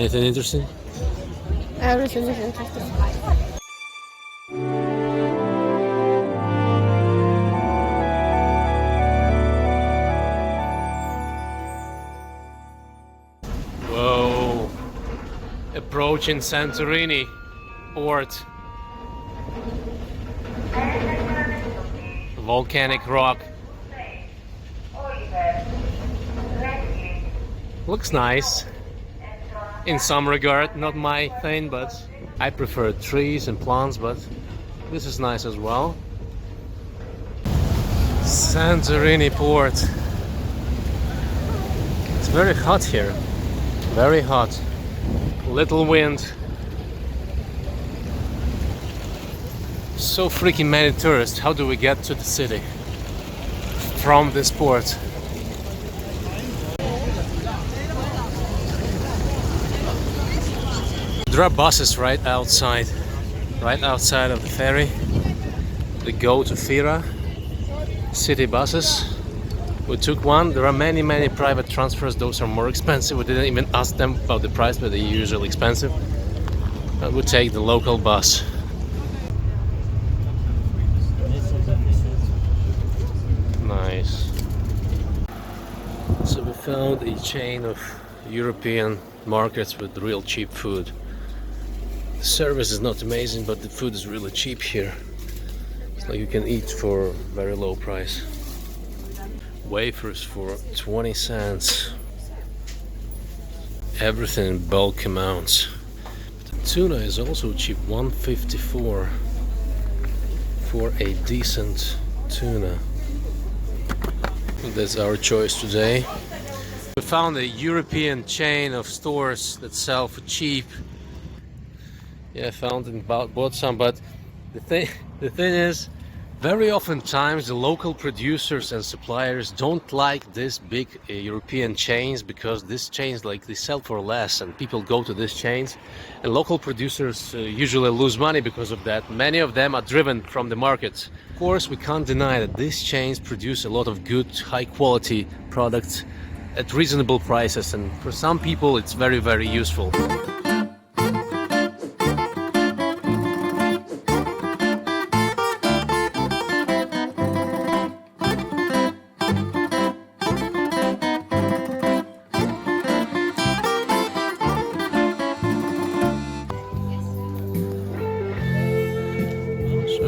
Anything interesting? Everything is interesting. Whoa! Approaching Santorini Port. Volcanic rock. Looks nice. In some regard, not my thing, but I prefer trees and plants, but this is nice as well. Santorini Port. It's very hot here. Very hot. Little wind. So freaking many tourists. How do we get to the city from this port? There are buses right outside of the ferry. They go to Fira. City buses. We took one. There are many private transfers. Those are more expensive. We didn't even ask them about the price, but they're usually expensive. But we take the local bus. Nice. So we found a chain of European markets with real cheap food. The service is not amazing, but the food is really cheap here. It's like you can eat for very low price. Wafers for 20 cents. Everything in bulk amounts. But the tuna is also cheap, 1.54 for a decent tuna. That's our choice today. We found a European chain of stores that sell for cheap. Yeah, I found and bought some, but the thing is, very often times the local producers and suppliers don't like this big European chains, because these chains, like, they sell for less and people go to these chains, and local producers usually lose money because of that. Many of them are driven from the markets. Of course, we can't deny that these chains produce a lot of good, high quality products at reasonable prices, and for some people it's very useful.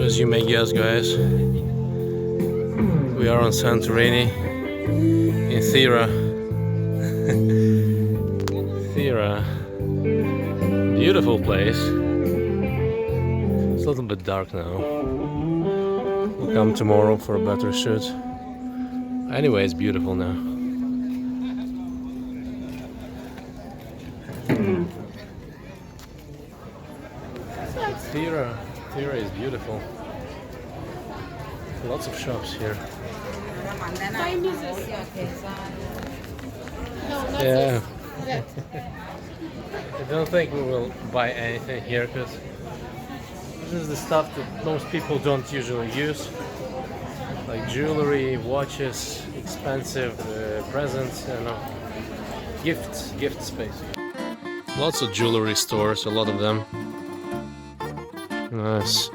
As you may guess, guys, we are on Santorini in Thera. Thera, beautiful place. It's a little bit dark now. We'll come tomorrow for a better shoot. Anyway, it's beautiful now. Thera is beautiful. Lots of shops here. Yeah. I don't think we will buy anything here, because this is the stuff that most people don't usually use, like jewelry, watches, expensive presents, you know, gift space. Lots of jewelry stores, a lot of them. Nice.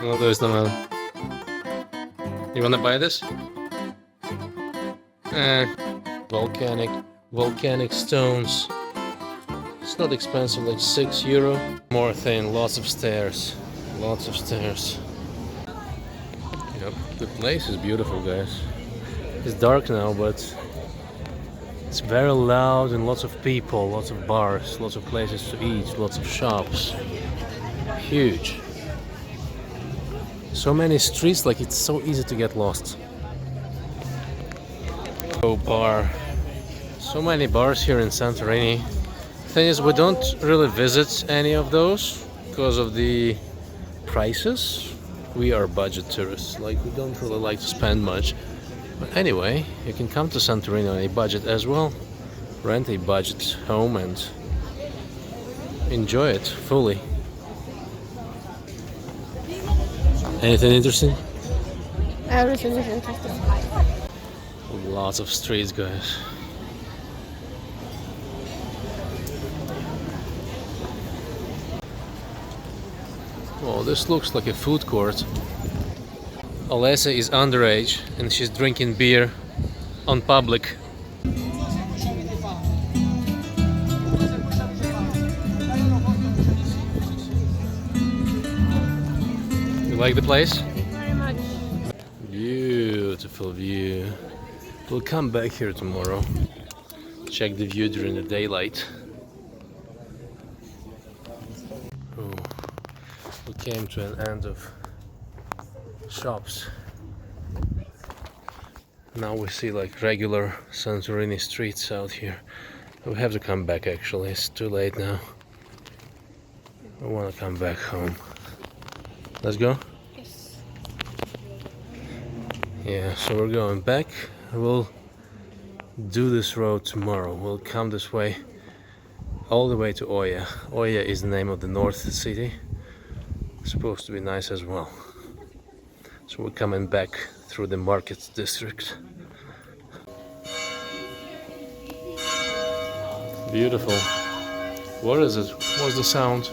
No, there's no matter. You wanna buy this? Volcanic stones. It's not expensive, like €6. More thing, lots of stairs. Lots of stairs. Yep, the place is beautiful, guys. It's dark now, but it's very loud and lots of people, lots of bars, lots of places to eat, lots of shops. Huge. So many streets, like it's so easy to get lost. Oh, bar. So many bars here in Santorini. Thing is, we don't really visit any of those because of the prices. We are budget tourists, like we don't really like to spend much. But anyway, you can come to Santorini on a budget as well. Rent a budget home and enjoy it fully. Anything interesting? Everything is interesting. Lots of streets, guys. Oh, this looks like a food court. Alessia is underage and she's drinking beer on public. You like the place? Very much. Beautiful view. We'll come back here tomorrow. Check the view during the daylight. Oh, we came to an end of shops. Now we see like regular Santorini streets out here. We have to come back actually, it's too late now. I want to come back home. Let's go? Yes. Yeah, so we're going back. We'll do this road tomorrow. We'll come this way all the way to Oya. Oya is the name of the north city. It's supposed to be nice as well. So we're coming back through the market district. Beautiful. What is it? What's the sound?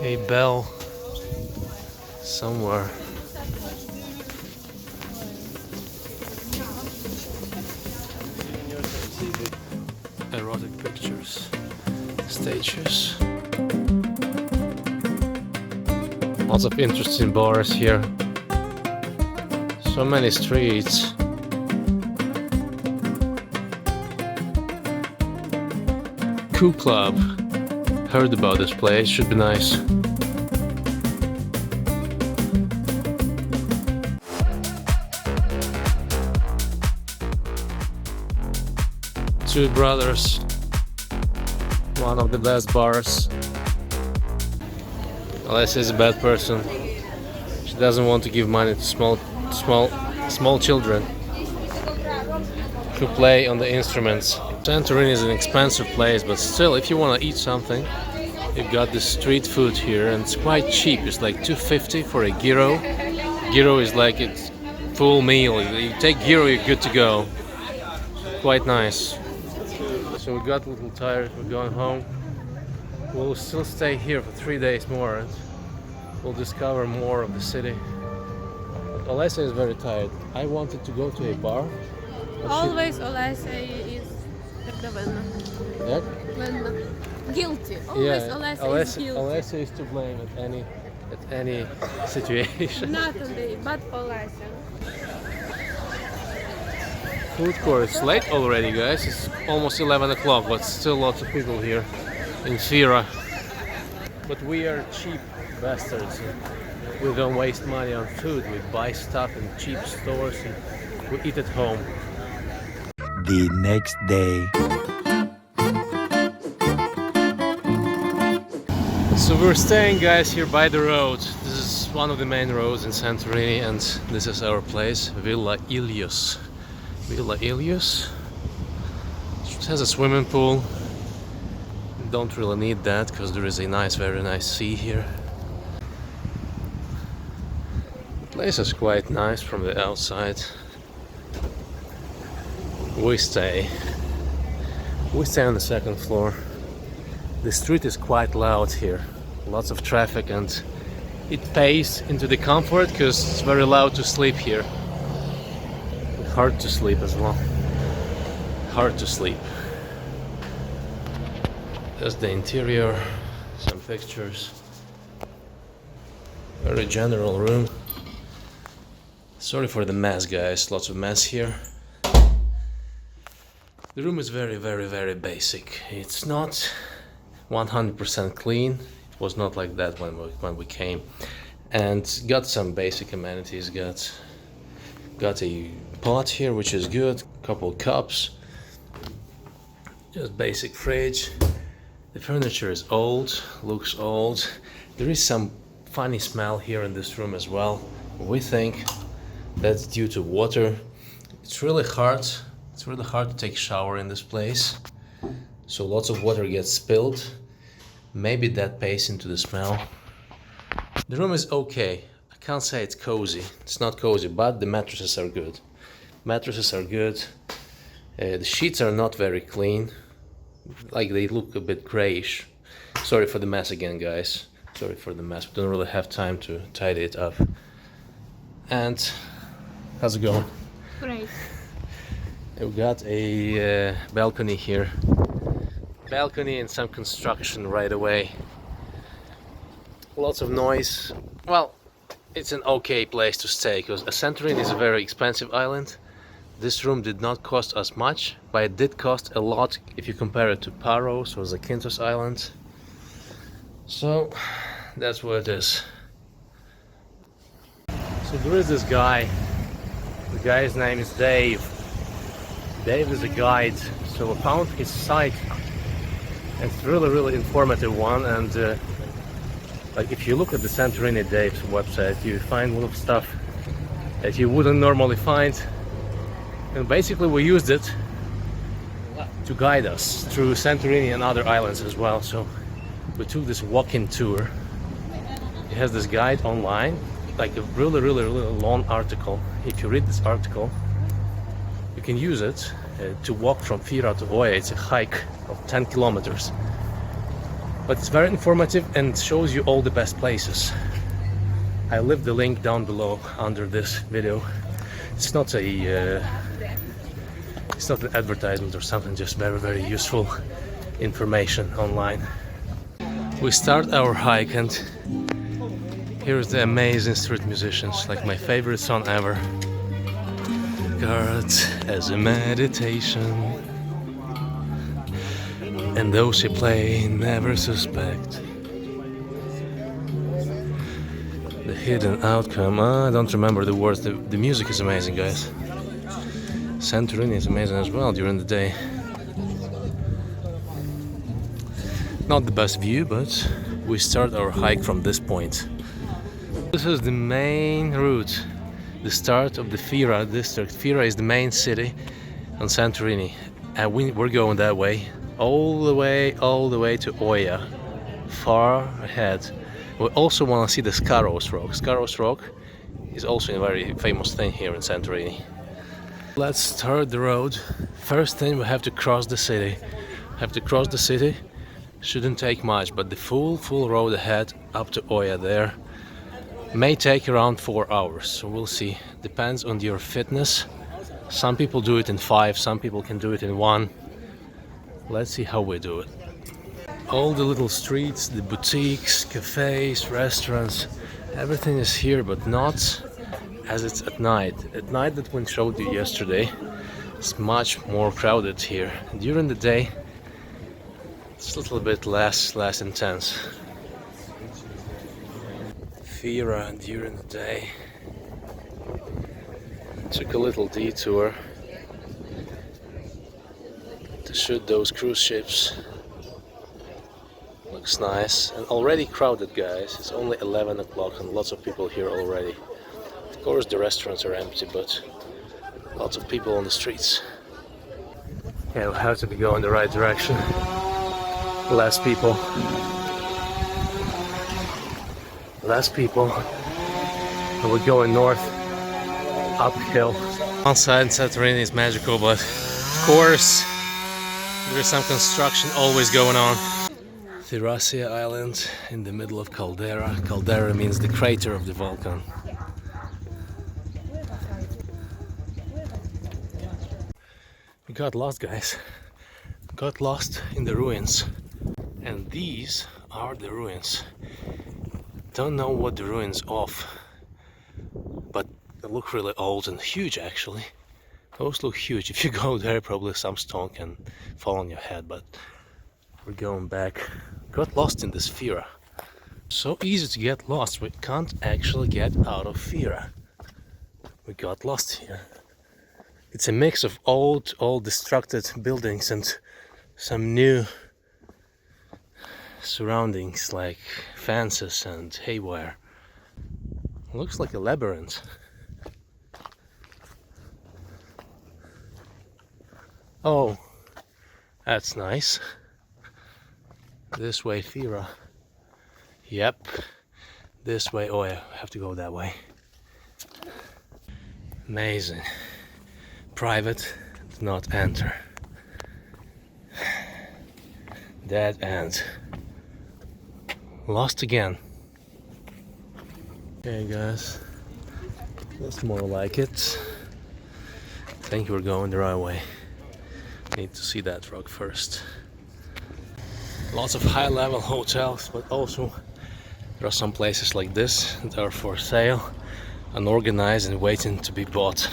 A bell somewhere. Erotic pictures, statues. Lots of interesting bars here. So many streets. Cool Club. Heard about this place, should be nice. Two brothers. One of the best bars. Alessia is a bad person. She doesn't want to give money to small children who play on the instruments. Santorini is an expensive place, but still, if you want to eat something, you've got this street food here, and it's quite cheap. It's like $2.50 for a gyro. Gyro is like it's full meal. You take gyro, you're good to go. Quite nice. So we got a little tired. We're going home. We'll still stay here for 3 days more, and we'll discover more of the city. But Alessia is very tired. I wanted to go to a bar. Always Alessia is Yeah? guilty. Always Alessia is guilty. Alessia is to blame at any situation. Not only, but Alessia. Food court. It's late already, guys. It's almost 11 o'clock, but still lots of people here in Fira. But we are cheap bastards. We don't waste money on food. We buy stuff in cheap stores and we eat at home. The next day. So we're staying, guys, here by the road. This is one of the main roads in Santorini, and this is our place, Villa Ilios. Villa Ilios. It has a swimming pool. Don't really need that because there is a very nice sea here. The place is quite nice from the outside. We stay on the second floor. The street is quite loud here, lots of traffic, and it pays into the comfort because it's very loud to sleep here. Hard to sleep as well. Hard to sleep. That's the interior, some pictures. Very general room. Sorry for the mess, guys, lots of mess here. The room is very basic. It's not 100% clean. It was not like that when we came. And got some basic amenities. Got a pot here, which is good. Couple cups. Just basic fridge. The furniture is old, looks old. There is some funny smell here in this room as well. We think that's due to water. It's really hard to take a shower in this place. So lots of water gets spilled. Maybe that pays into the smell. The room is okay. I can't say it's cozy. It's not cozy, but the mattresses are good. Mattresses are good. The sheets are not very clean. Like they look a bit grayish. Sorry for the mess again, guys. Sorry for the mess. We don't really have time to tidy it up. And how's it going? Great. We got a balcony here. Balcony and some construction right away. Lots of noise. Well, it's an okay place to stay because Santorini is a very expensive island. This room did not cost us much, but it did cost a lot if you compare it to Paros or Zakynthos Island. So that's what it is. So there is this guy. The guy's name is Dave. Dave is a guide. So I found his site. It's really informative one, and like if you look at the Santorini Dave's website, you find a lot of stuff that you wouldn't normally find. And basically we used it to guide us through Santorini and other islands as well. So we took this walk-in tour. It has this guide online, like a really long article. If you read this article, you can use it to walk from Fira to Oia. It's a hike of 10 kilometers. But it's very informative and shows you all the best places. I leave the link down below under this video. It's not a it's not an advertisement or something, just very useful information online. We start our hike and here's the amazing street musicians, like my favorite song ever. God as a meditation, and those who play never suspect the hidden outcome. I don't remember the words. The music is amazing, guys. Santorini is amazing as well during the day. Not the best view, but we start our hike from this point. This is the main route, the start of the Fira district. Fira is the main city on Santorini, and we're going that way, all the way to Oia, far ahead. We also want to see the Skaros Rock. Skaros Rock is also a very famous thing here in Santorini. Let's start the road. First thing, we have to cross the city. Shouldn't take much, but the full road ahead up to Oia there may take around 4 hours, so we'll see. Depends on your fitness. Some people do it in 5, some people can do it in 1. Let's see how we do it. All the little streets, the boutiques, cafes, restaurants, everything is here, but not as it's at night. At night, that one showed you yesterday, it's much more crowded here. During the day, it's a little bit less intense. Fira during the day. Took a little detour to shoot those cruise ships. Looks nice and already crowded, guys. It's only 11 o'clock and lots of people here already. Of course the restaurants are empty, but lots of people on the streets. Yeah, we have to be going the right direction. Less people. And we're going north, uphill. Outside Santorini is magical, but of course there's some construction always going on. Therasia island in the middle of caldera. Caldera means the crater of the volcano. We got lost, guys. Got lost in the ruins. And these are the ruins. Don't know what the ruins of, but they look really old and huge actually. Those look huge. If you go there, probably some stone can fall on your head, but we're going back. Got lost in this Fira. So easy to get lost, we can't actually get out of Fira. We got lost here. It's a mix of old destructed buildings and some new surroundings like fences and haywire. Looks like a labyrinth. Oh, that's nice. This way Fira. Yep. This way. Oh yeah, I have to go that way. Amazing. Private, do not enter. Dead end. Lost again. Okay guys, that's more like it. I think we're going the right way. Need to see that rock first. Lots of high-level hotels, but also there are some places like this that are for sale, unorganized and waiting to be bought.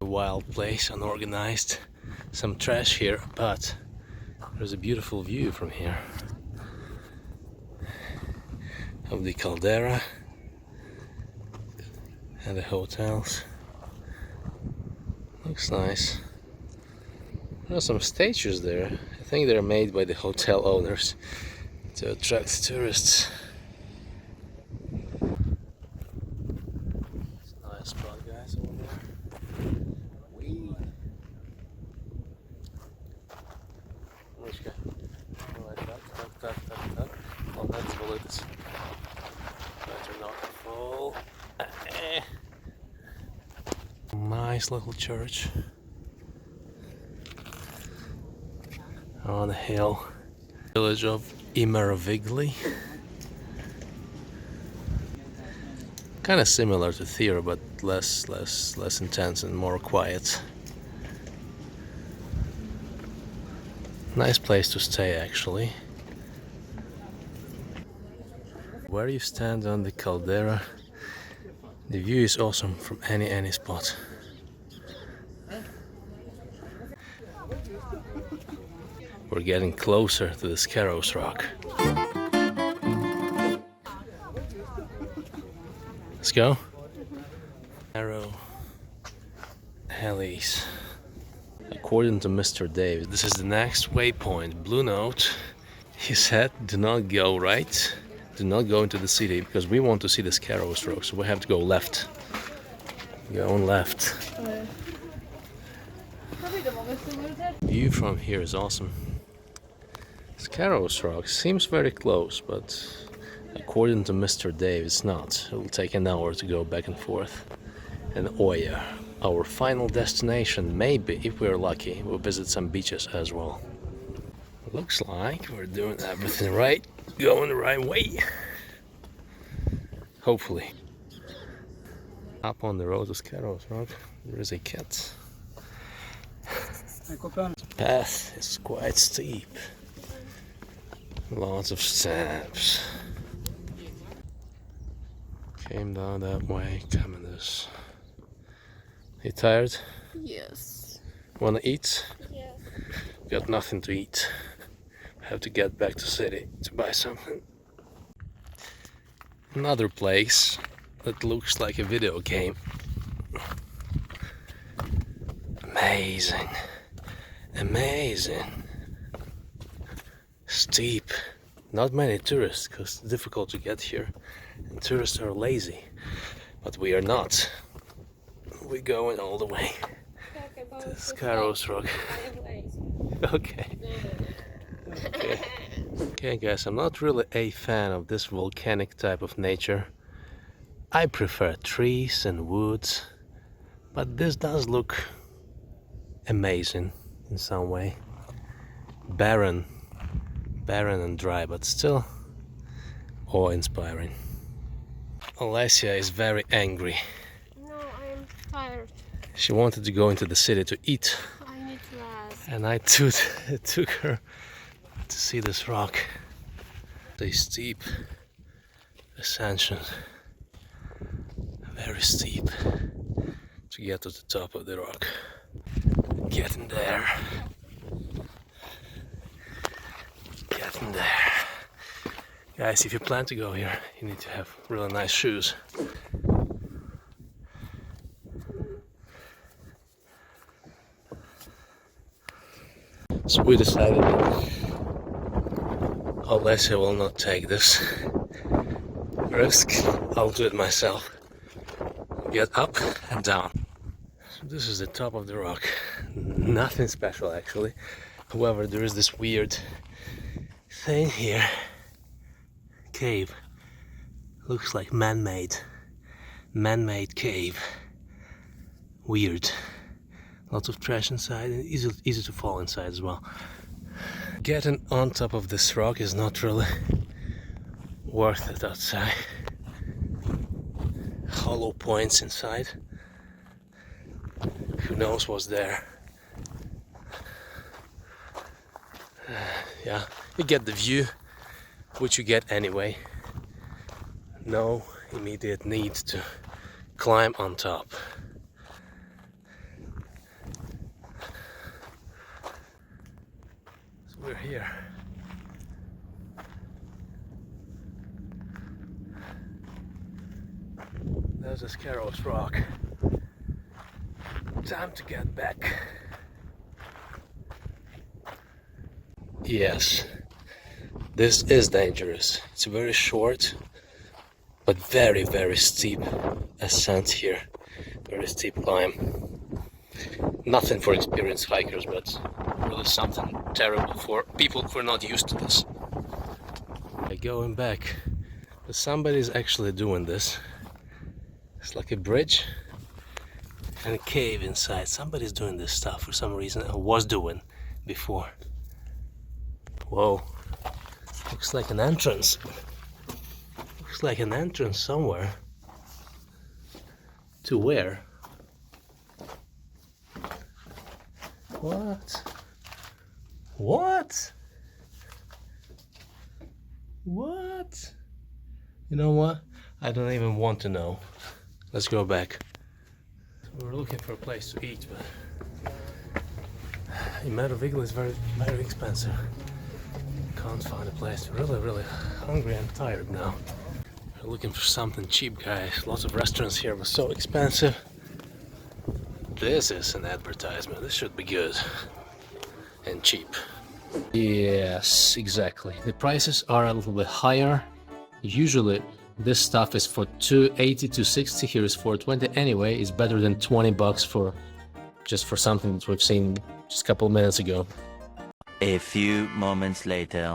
A wild place, unorganized. Some trash here, but there's a beautiful view from here of the caldera and the hotels. Looks nice. There are some statues there. I think they're made by the hotel owners to attract tourists. It's a nice spot, guys, over there. Whee! Oh, that's bullets. Better not fall. Nice little church on a hill. Village of Imerovigli. Kind of similar to Thera, but less intense and more quiet. Nice place to stay, actually. Where you stand on the caldera, the view is awesome from any spot. We're getting closer to the Skaros Rock. Let's go. Narrow alleys. According to Mr. Dave, this is the next waypoint. Blue note. He said, do not go right. Do not go into the city because we want to see the Skaros Rock, so we have to go left. Going left. View from here is awesome. Skaros Rock seems very close, but according to Mr. Dave, it's not. It will take an hour to go back and forth. And Oya, our final destination, maybe, if we're lucky, we'll visit some beaches as well. Looks like we're doing everything right, going the right way. Hopefully. Up on the road to Skaros Rock, there is a cat. Path is quite steep. Lots of steps. Came down that way, coming this. You tired? Yes. Wanna eat? Yes. Got nothing to eat. Have to get back to city to buy something. Another place that looks like a video game. Amazing. Amazing. Steep. Not many tourists because it's difficult to get here. And tourists are lazy. But we are not. We're going all the way to Skaros Rock. Okay. Okay guys, I'm not really a fan of this volcanic type of nature. I prefer trees and woods, but this does look amazing in some way. Barren and dry, but still awe-inspiring. Alessia is very angry. No, I'm tired. She wanted to go into the city to eat. I need to rest. And I took her to see this rock. A steep ascension, very steep, to get to the top of the rock. Getting there. Getting there. Guys, if you plan to go here, you need to have really nice shoes. So we decided that Alessia will not take this risk. I'll do it myself. Get up and down. So this is the top of the rock. Nothing special actually. However, there is this weird thing here. Cave. Looks like man-made cave. Weird. Lots of trash inside and easy to fall inside as well. Getting on top of this rock is not really worth it, I'd say. Hollow points inside. Who knows what's there? Yeah, you get the view, which you get anyway. No immediate need to climb on top. So we're here. There's a Skaros Rock. Time to get back. Yes, this is dangerous. It's very short, but very, very steep ascent here. Very steep climb. Nothing for experienced hikers, but really something terrible for people who are not used to this. Going back, but somebody's actually doing this. It's like a bridge and a cave inside. Somebody's doing this stuff for some reason. I was doing before. Whoa, looks like an entrance. Looks like an entrance somewhere. To where? What? What? What? You know what? I don't even want to know. Let's go back. So we're looking for a place to eat, but Imerovigli is very, very expensive. Can't find a place. Really, really hungry and tired now. We're looking for something cheap, guys. Lots of restaurants here, but so expensive. This is an advertisement. This should be good and cheap. Yes, exactly. The prices are a little bit higher. Usually this stuff is for $2.80 to $2.60. Here is $4.20. Anyway, it's better than $20 for just for something that we've seen just a couple of minutes ago. A few moments later.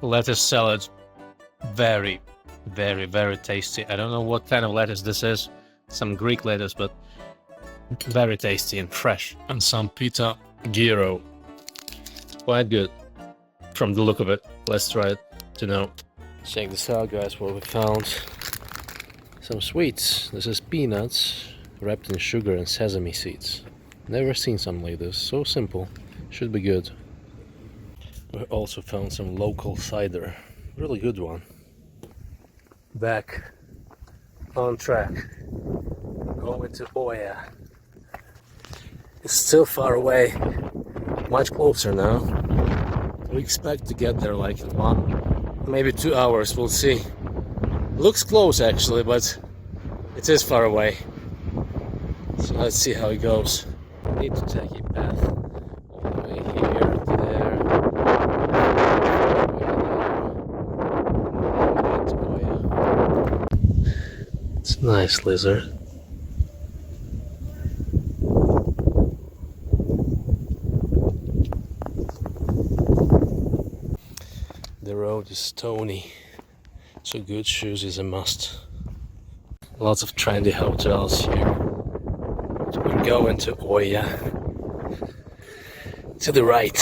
Lettuce salad, very, very, very tasty. I don't know what kind of lettuce this is. Some Greek lettuce, but very tasty and fresh. And some Pitogyros. Quite good from the look of it. Let's try it to know. Check this out, guys, what we found. Some sweets. This is peanuts wrapped in sugar and sesame seeds. Never seen something like this. So simple. Should be good. We also found some local cider. Really good one. Back on track. Going to Oya. It's still far away. Much closer now. We expect to get there like in 1, maybe 2 hours. We'll see. Looks close actually, but it is far away. So let's see how it goes. Need to take a path all the way here to there. It's a nice lizard. The road is stony, so good shoes is a must. Lots of trendy hotels here. We're going to Oya. To the right.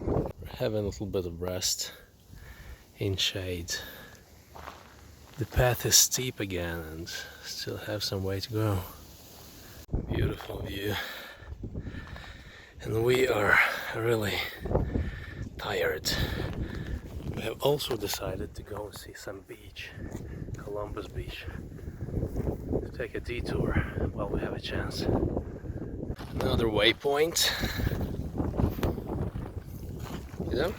We're having a little bit of rest in shade. The path is steep again and still have some way to go. Beautiful view. And we are really tired. We have also decided to go and see some beach, Koloumpos beach. To take a detour while we have a chance. Another waypoint. Yeah.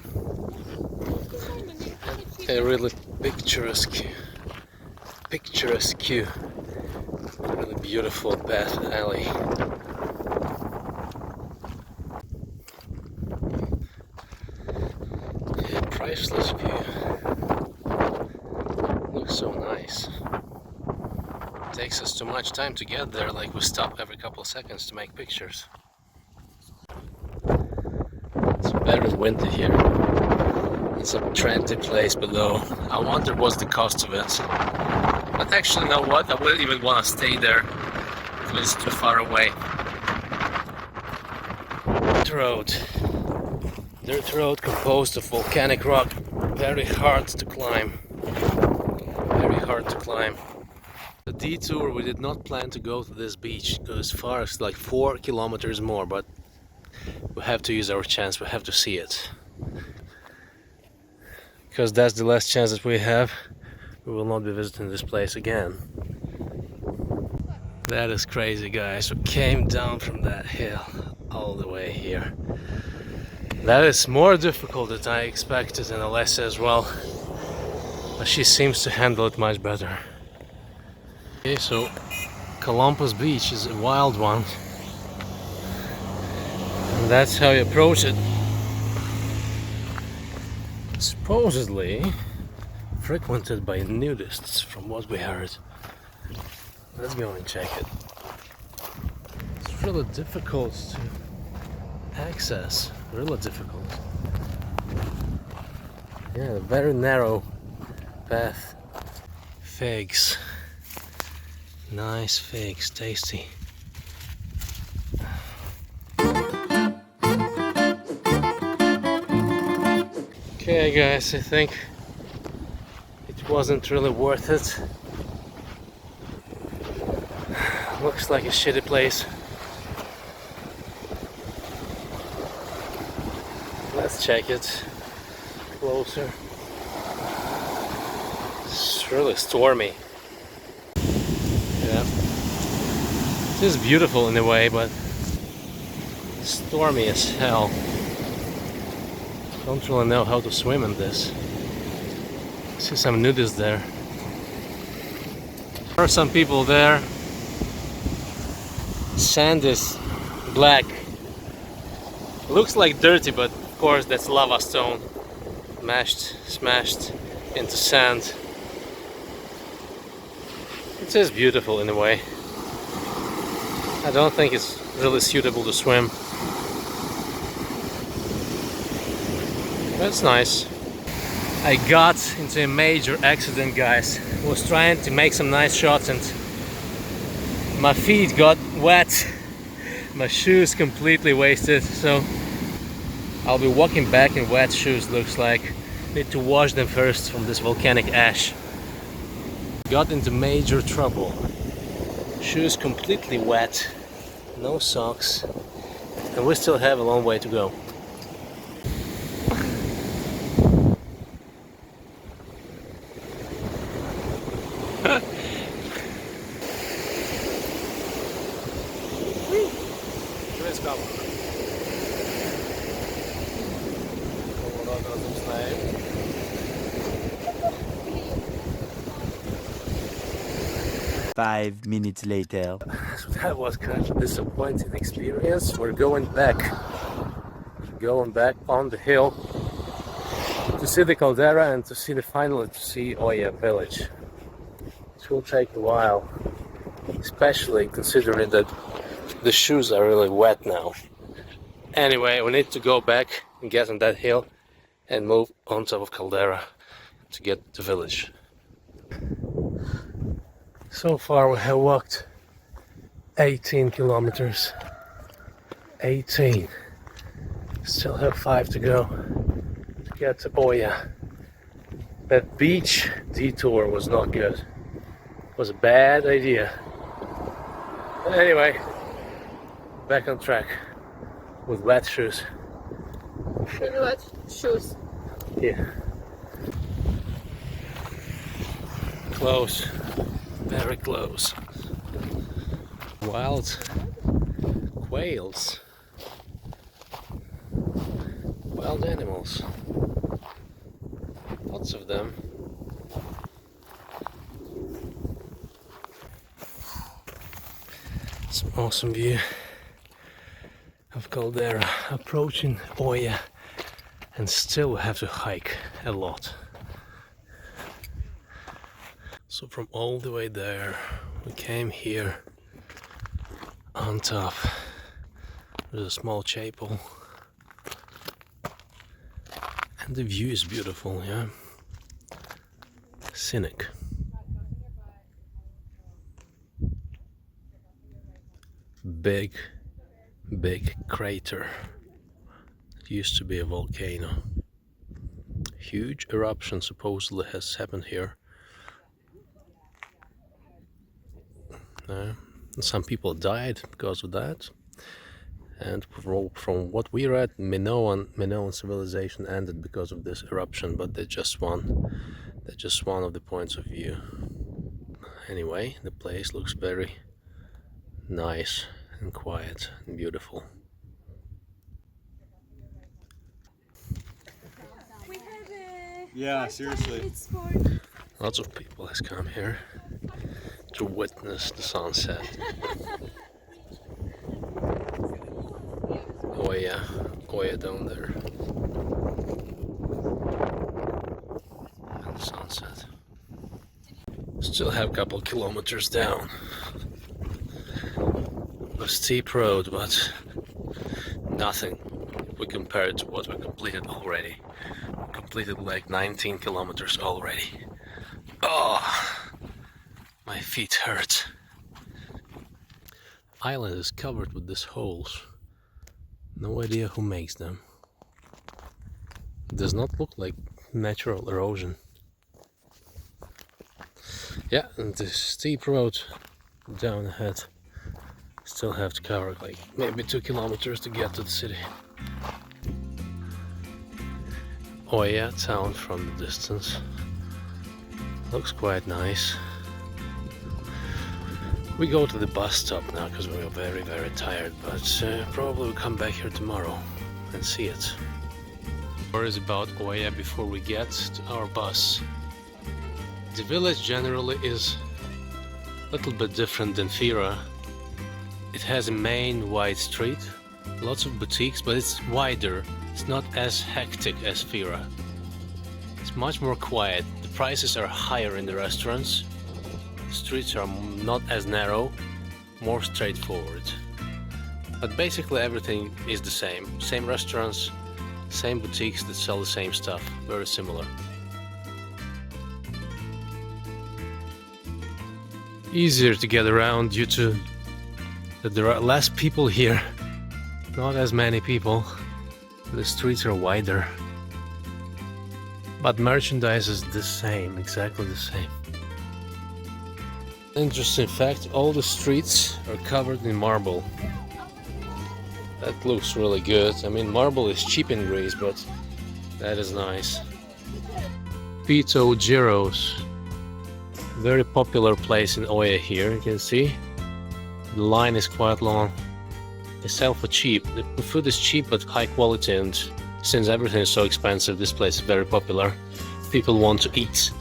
A really picturesque, really beautiful path and alley. Yeah, priceless view. Looks so nice. Takes us too much time to get there, like we stop every couple of seconds to make pictures. It's very windy here. It's a trendy place below. I wonder what's the cost of it. But actually, you know what? I wouldn't even want to stay there because it's too far away. The road. dirt road composed of volcanic rock, very hard to climb. Very hard to climb. The detour, we did not plan to go to this beach, go as far as like 4 kilometers more, but we have to use our chance, we have to see it. Because that's the last chance that we have. We will not be visiting this place again. That is crazy, guys. We came down from that hill all the way here. That is more difficult than I expected, and Alessia as well. But she seems to handle it much better. Okay, so Koloumpos beach is a wild one. And that's how you approach it. Supposedly frequented by nudists, from what we heard. Let's go and check it. It's really difficult to access. Really difficult. Yeah, a very narrow path. Figs. Nice figs, tasty. Okay guys, I think it wasn't really worth it. Looks like a shitty place. Let's check it closer. It's really stormy. Yeah. It is beautiful in a way, but stormy as hell. Don't really know how to swim in this. See some nudists there. There are some people there. Sand is black. Looks like dirty, but of course that's lava stone smashed into sand. It is beautiful in a way. I don't think it's really suitable to swim. That's nice. I got into a major accident, guys. I was trying to make some nice shots and my feet got wet. My shoes completely wasted, so I'll be walking back in wet shoes, looks like. Need to wash them first from this volcanic ash. Got into major trouble. Shoes completely wet, no socks, and we still have a long way to go. Five minutes later. So that was kind of a disappointing experience. We're going back on the hill to see the caldera and to finally see Oya village. It will take a while, especially considering that the shoes are really wet now. Anyway, we need to go back and get on that hill and move on top of caldera to get to the village. So far we have walked 18 kilometers. 18. Still have 5 to go to get to Oya. That beach detour was not good. It was a bad idea. But anyway, back on track with wet shoes. Really wet shoes. Yeah. Close. Very close. Wild quails. Wild animals. Lots of them. Some awesome view of caldera approaching Oya, and still have to hike a lot. So from all the way there, we came here on top. There's a small chapel. And the view is beautiful, yeah? Scenic. Big crater. It used to be a volcano. Huge eruption supposedly has happened here. Some people died because of that. And from what we read, Minoan civilization ended because of this eruption, but that's just one of the points of view. Anyway, the place looks very nice and quiet and beautiful. Yeah, seriously. Lots of people has come here to witness the sunset. Oh yeah down there. And the sunset. Still have a couple kilometers down. A steep road, but nothing if we compare it to what we completed already. We completed like 19 kilometers already. Oh, my feet hurt. Island is covered with these holes. No idea who makes them. It does not look like natural erosion. Yeah, and the steep road down ahead. Still have to cover like maybe 2 kilometers to get to the city. Oh yeah, town from the distance. Looks quite nice. We go to the bus stop now because we are very tired, but probably we'll come back here tomorrow and see it. Worries about Oya before we get to our bus. The village generally is a little bit different than Fira. It has a main wide street, lots of boutiques, but it's wider. It's not as hectic as Fira. It's much more quiet. The prices are higher in the restaurants. Streets are not as narrow, more straightforward. But basically everything is the same. Same restaurants, same boutiques that sell the same stuff. Very similar. Easier to get around due to that there are less people here. Not as many people. The streets are wider. But merchandise is the same, exactly the same. Interesting fact, all the streets are covered in marble. That looks really good. I mean, marble is cheap in Greece, but that is nice. Pitogyros. Very popular place in Oya here, you can see. The line is quite long. They sell for cheap. The food is cheap but high quality, and since everything is so expensive, this place is very popular. People want to eat.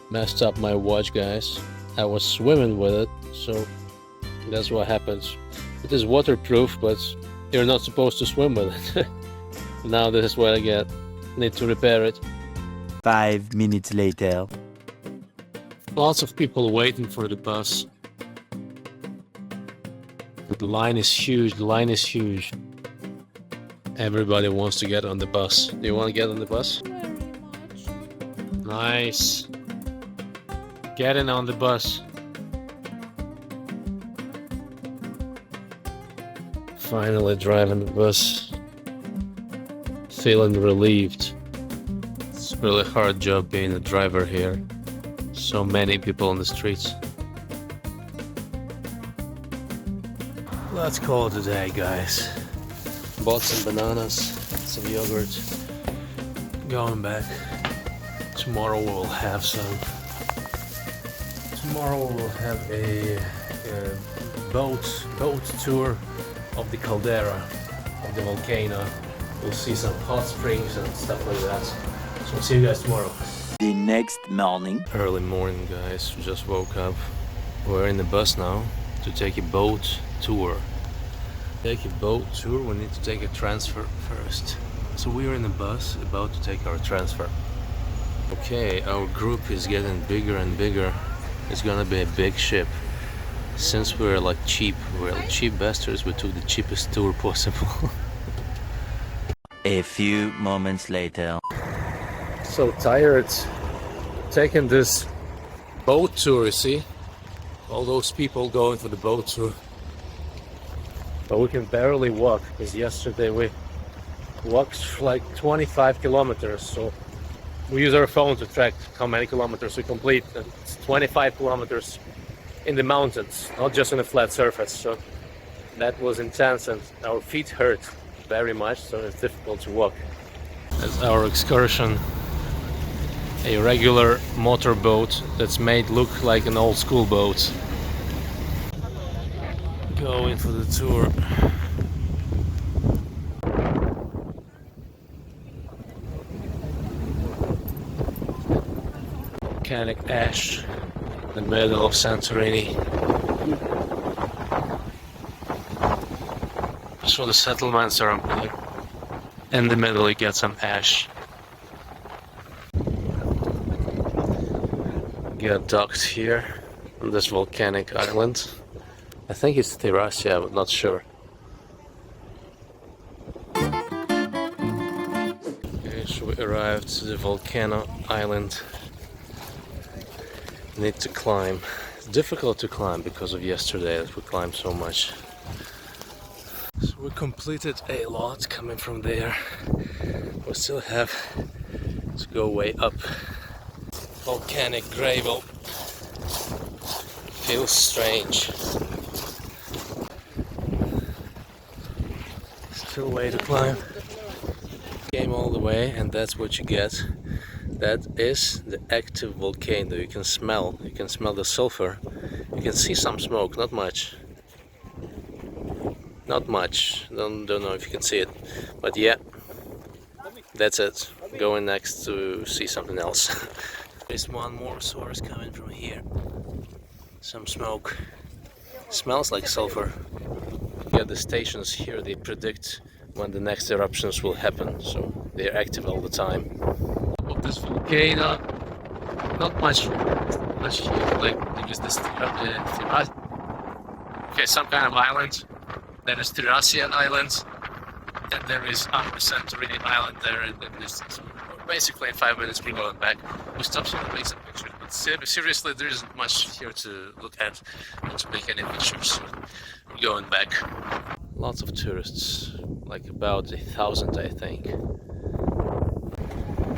Messed up my watch, guys. I was swimming with it, so that's what happens. It is waterproof, but you're not supposed to swim with it. Now this is what I get. Need to repair it. 5 minutes later. Lots of people waiting for the bus. The line is huge. Everybody wants to get on the bus. Do you want to get on the bus? Very much. Nice. Getting on the bus. Finally driving the bus. Feeling relieved. It's a really hard job being a driver here. So many people on the streets. Let's call it a day, guys. Bought some bananas, some yogurt. Going back. Tomorrow we'll have some. Tomorrow we'll have a boat tour of the caldera of the volcano. We'll see some hot springs and stuff like that. So we'll see you guys tomorrow. The next morning. Early morning, guys. We just woke up. We're in the bus now to take a boat tour. We need to take a transfer first. So we are in the bus about to take our transfer. Okay, our group is getting bigger and bigger. It's gonna be a big ship. Since we're like cheap bastards, we took the cheapest tour possible. A few moments later. So tired taking this boat tour, you see? All those people going for the boat tour. But we can barely walk because yesterday we walks like 25 kilometers. So we use our phone to track how many kilometers we complete. And it's 25 kilometers in the mountains, not just on a flat surface. So that was intense and our feet hurt very much, so it's difficult to walk. That's our excursion. A regular motorboat that's made look like an old school boat. Going for the tour. Volcanic ash in the middle of Santorini. So the settlements are like in the middle, you get some ash. Get docked here on this volcanic island. I think it's Therasia, but not sure. Okay, so we arrived to the Volcano island. Need to climb. It's difficult to climb because of yesterday that we climbed so much. So we completed a lot coming from there. We still have to go way up. Volcanic gravel. Feels strange. Still way to climb. Came all the way, and that's what you get. That is the active volcano. You can smell the sulfur. You can see some smoke, not much. Not much. Don't know if you can see it, but yeah, that's it. Going next to see something else. There's one more source coming from here. Some smoke. Smells like sulfur. Yeah, the stations here, they predict when the next eruptions will happen, so they're active all the time. Of this volcano, not much here. Like there is this okay, some kind of island. There is Thirasia island, and there is Akra Santorini island there in the distance. Basically in 5 minutes we're going back. We stopped here to make some pictures, but seriously there isn't much here to look at, not to make any pictures. We're going back. Lots of tourists, like about 1,000 I think.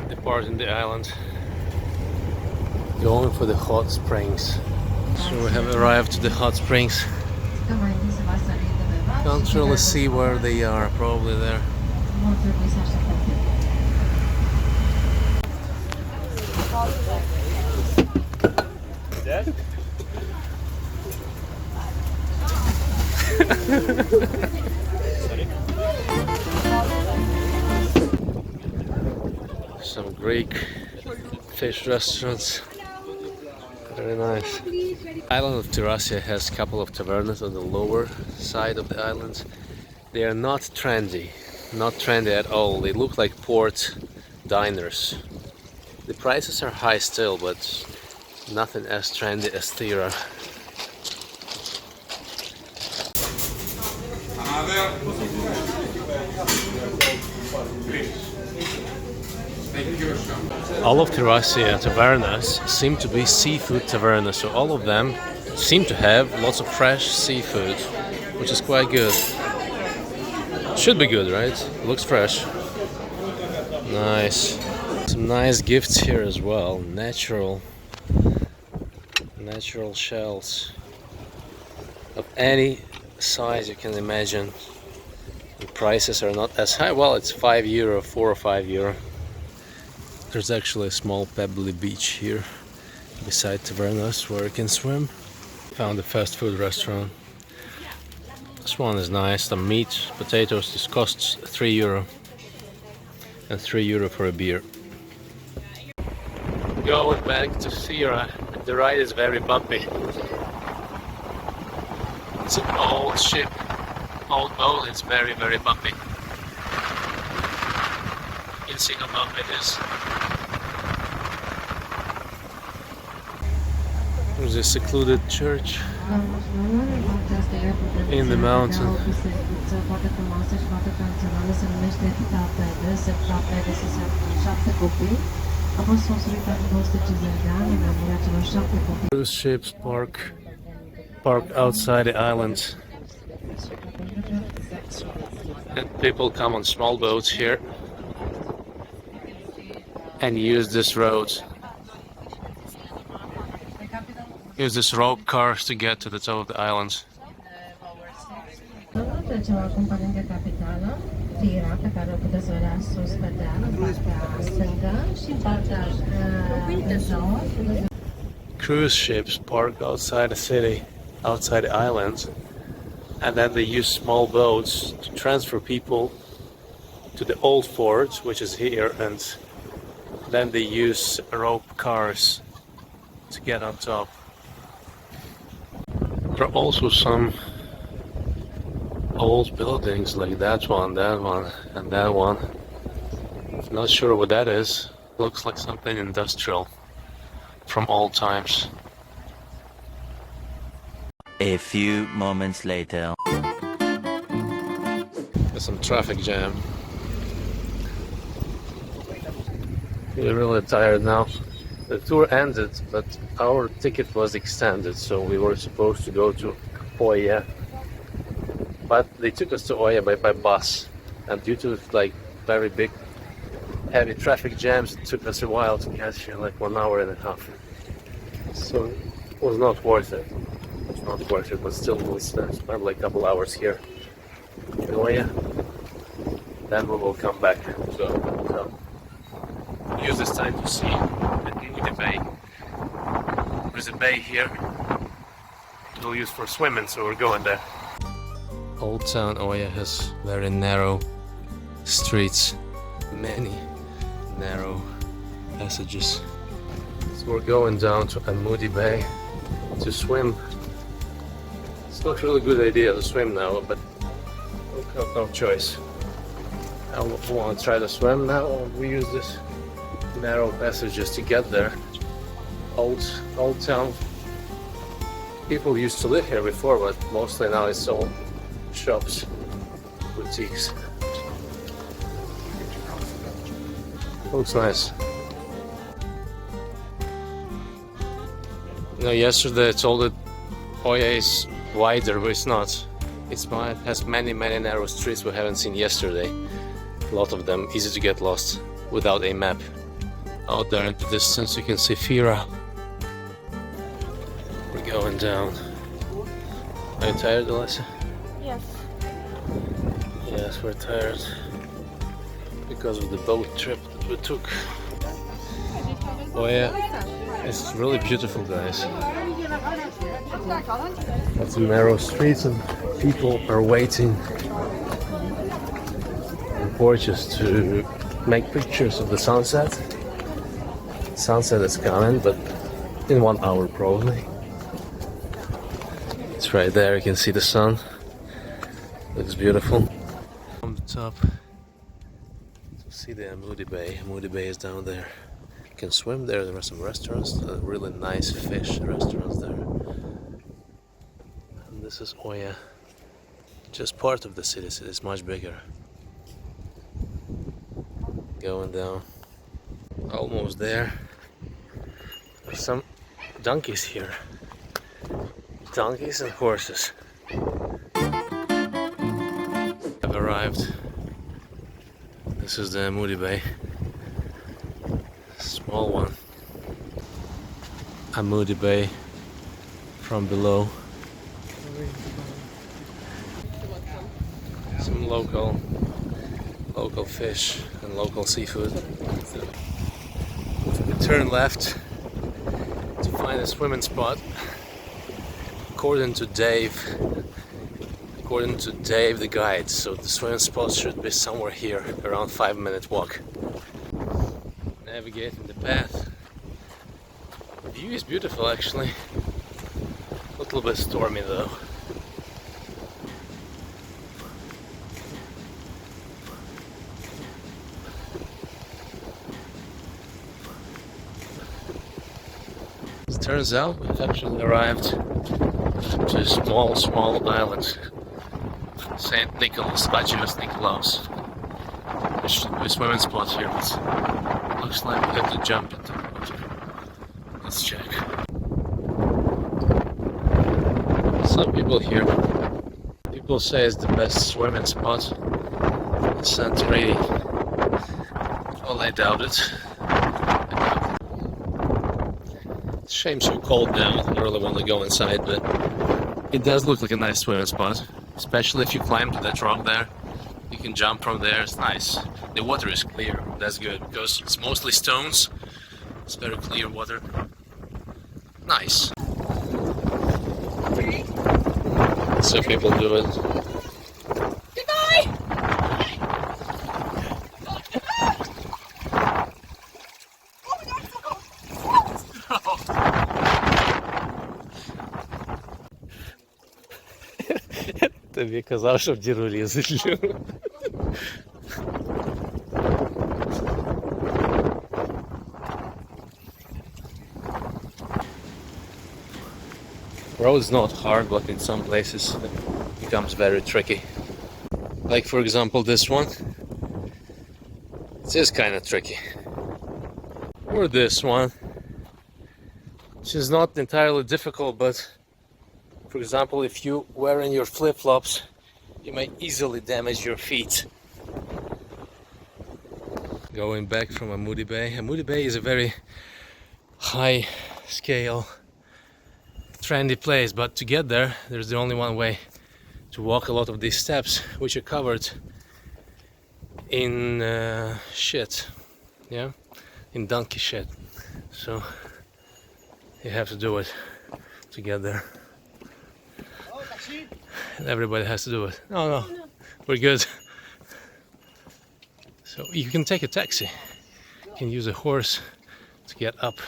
Departing the island, going for the hot springs. So we have arrived to the hot springs. Can't really see where they are, probably there. Some Greek fish restaurants. Very nice. The island of Therasia has a couple of tavernas on the lower side of the island. They are not trendy at all. They look like port diners. The prices are high still, but nothing as trendy as Thera. All of Therasia tavernas seem to be seafood tavernas, so all of them seem to have lots of fresh seafood, which is quite good. Should be good, right? Looks fresh. Nice. Some nice gifts here as well. Natural shells of any size you can imagine. The prices are not as high. Well, it's €5, 4 or 5 euro. There's actually a small pebbly beach here beside tavernas where you can swim. Found a fast food restaurant. This one is nice. The meat, potatoes, this costs €3 and €3 for a beer. Going back to Fira, the ride is very bumpy. It's an old ship, old boat, it's very bumpy. You can see how bumpy it is. There's a secluded church in the mountain. Cruise ships park outside the island. And people come on small boats here and use this road. Use this rope cars to get to the top of the islands. Zaczęła komponentę kapitala. Fira, taka robuda zora suspadana, barka sanga, Cruise ships park outside the city, outside the islands, and then they use small boats to transfer people to the old fort, which is here, and then they use rope cars to get on top. There are also some old buildings like that one, and that one. Not sure what that is. Looks like something industrial from old times. A few moments later. There's some traffic jam. We're really tired now. The tour ended, but our ticket was extended, so we were supposed to go to Oya. But they took us to Oya by bus, and due to like very big, heavy traffic jams, it took us a while to get here, like 1 hour and a half. So it was not worth it. It's not worth it, but still we'll spend like a couple hours here in Oya. Then we will come back. So use this time to see the bay. There's a bay here we'll use for swimming, so we're going there. Old town Oya has very narrow streets, many narrow passages. So we're going down to Amoudi Bay to swim. It's not really a good idea to swim now, but we've got no choice. I want to try to swim now. We use this narrow passages to get there. Old town. People used to live here before, but mostly now it's all shops, boutiques. Looks nice. You know, yesterday I told it Oya is wider, but it's not. It has many narrow streets we haven't seen yesterday. A lot of them easy to get lost without a map. Out there in the distance you can see Fira. We're going down. Are you tired, Alessia? Yes. Yes, we're tired because of the boat trip that we took. Oh yeah, it's really beautiful, guys. Lots of narrow streets and people are waiting on porches to make pictures of the sunset. Sunset is coming, but in 1 hour probably. It's right there, you can see the sun. Looks beautiful. From the top, to see the Amoudi Bay. Amoudi Bay is down there. You can swim there. There are some restaurants, really nice fish restaurants there. And this is Oya, just part of the city. It's much bigger. Going down, almost there. There's some donkeys here. Donkeys and horses. I've arrived. This is the Amoudi Bay. Small one. Amoudi Bay from below. Some local fish and local seafood. We turn left to find a swimming spot. According to Dave the guide, so the swimming spot should be somewhere here, around 5-minute walk. Navigating the path. The view is beautiful actually. A little bit stormy though. It turns out we've actually arrived to a small island. St. Nikolaos, Agios Nikolaos. There should be a swimming spot here, but looks like we have to jump into the water. Let's check. Some people here, people say it's the best swimming spot Santorini. Well, I doubt it. It's a shame it's so cold now. I don't really want to go inside, but it does look like a nice swimming spot. Especially if you climb to that rock there. You can jump from there, it's nice. The water is clear, that's good, because it's mostly stones. It's very clear water. Nice. So people do it. Тобі казав, що в діру лізуть. Road is not hard, but in some places it becomes very tricky. Like for example this one. It is kind of tricky. Or this one, which is not entirely difficult, but for example, if you wearing your flip-flops, you may easily damage your feet. Going back from Amoudi Bay. Amoudi Bay is a very high scale, trendy place, but to get there, there's the only one way to walk a lot of these steps, which are covered in shit, yeah, in donkey shit. So you have to do it to get there. And everybody has to do it. No, we're good. So you can take a taxi. You can use a horse to get up.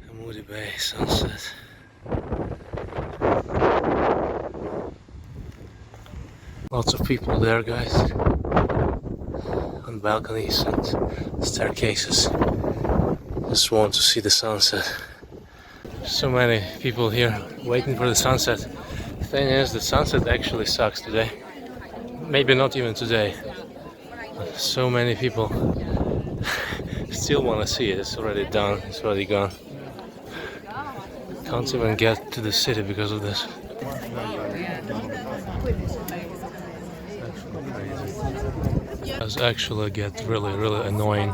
Amoudi Bay sunset. Lots of people there, guys. On balconies and staircases. Just want to see the sunset. So many people here waiting for the sunset. The thing is, the sunset actually sucks today. Maybe not even today. But so many people still want to see it. It's already done. It's already gone. Can't even get to the city because of this. It actually get really annoying.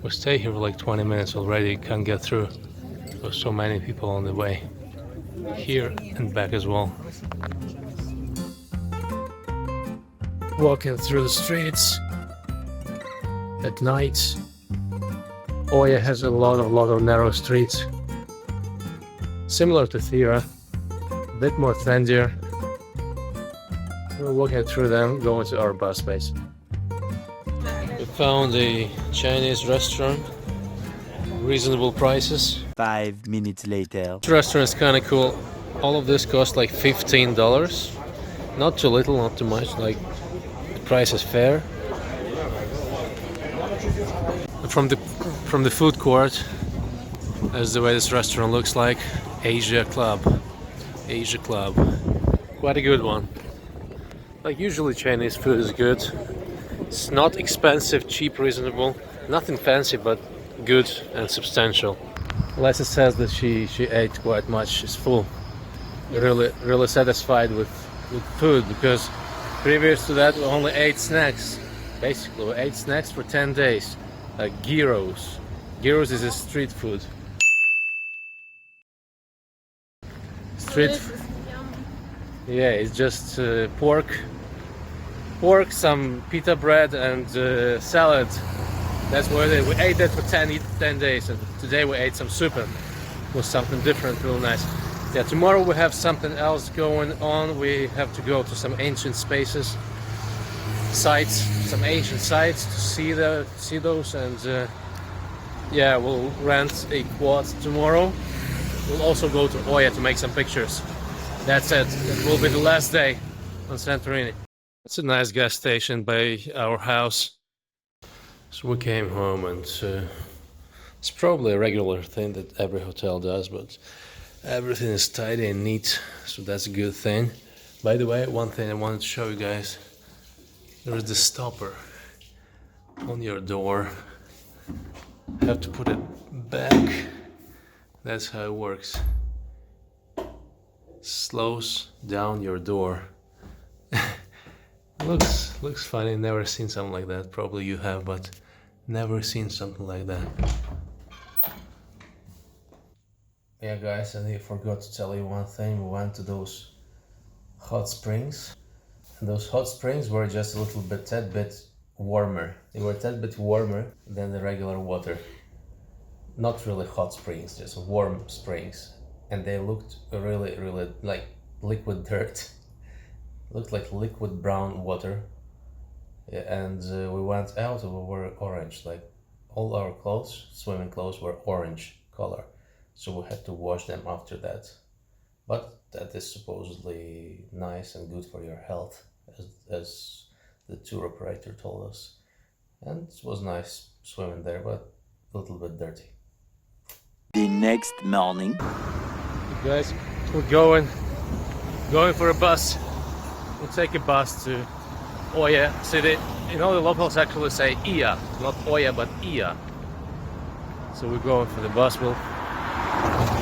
We stay here for like 20 minutes already, can't get through. There's so many people on the way. Here and back as well. Walking through the streets at night. Oya has a lot of narrow streets. Similar to Thera, a bit more trendier. We're walking through them, going to our bus base. We found a Chinese restaurant, reasonable prices. 5 minutes later. This restaurant is kind of cool. All of this cost like $15. Not too little, not too much. Like the price is fair. From the food court, that's the way this restaurant looks like. Asia Club. Quite a good one. Like usually Chinese food is good. It's not expensive, cheap, reasonable. Nothing fancy, but good and substantial. Lesa says that she ate quite much. She's full. Really satisfied with food, because previous to that we only ate snacks. Basically, we ate snacks for 10 days. Like gyros. Gyros is a street food. Yeah, it's just pork, some pita bread and salad. That's what we ate that for 10 days, and today we ate some soup and it was something different, real nice. Yeah, tomorrow we have something else going on. We have to go to some ancient sites, some ancient sites to see those, and yeah, we'll rent a quad tomorrow. We'll also go to Oya to make some pictures. That's it. It will be the last day on Santorini. It's a nice gas station by our house. So we came home, and it's probably a regular thing that every hotel does, but everything is tidy and neat, so that's a good thing. By the way, one thing I wanted to show you guys. There is this stopper on your door. You have to put it back. That's how it works. slows down your door. Looks funny. Never seen something like that. Probably you have, but never seen something like that. Yeah, guys, and I forgot to tell you one thing. We went to those hot springs, and those hot springs were just a little bit, tad bit warmer. They were a tad bit warmer than the regular water. Not really hot springs, just warm springs, and they looked really like liquid dirt. Looked like liquid brown water. Yeah, and we went out and we were orange, like all our clothes, swimming clothes, were orange color, so we had to wash them after that. But that is supposedly nice and good for your health, as the tour operator told us. And it was nice swimming there, but a little bit dirty. The next morning. You guys, we're going for a bus. We'll take a bus to Oya city. You know, the locals actually say Ia, not Oya, but Ia. So we're going for the bus. We'll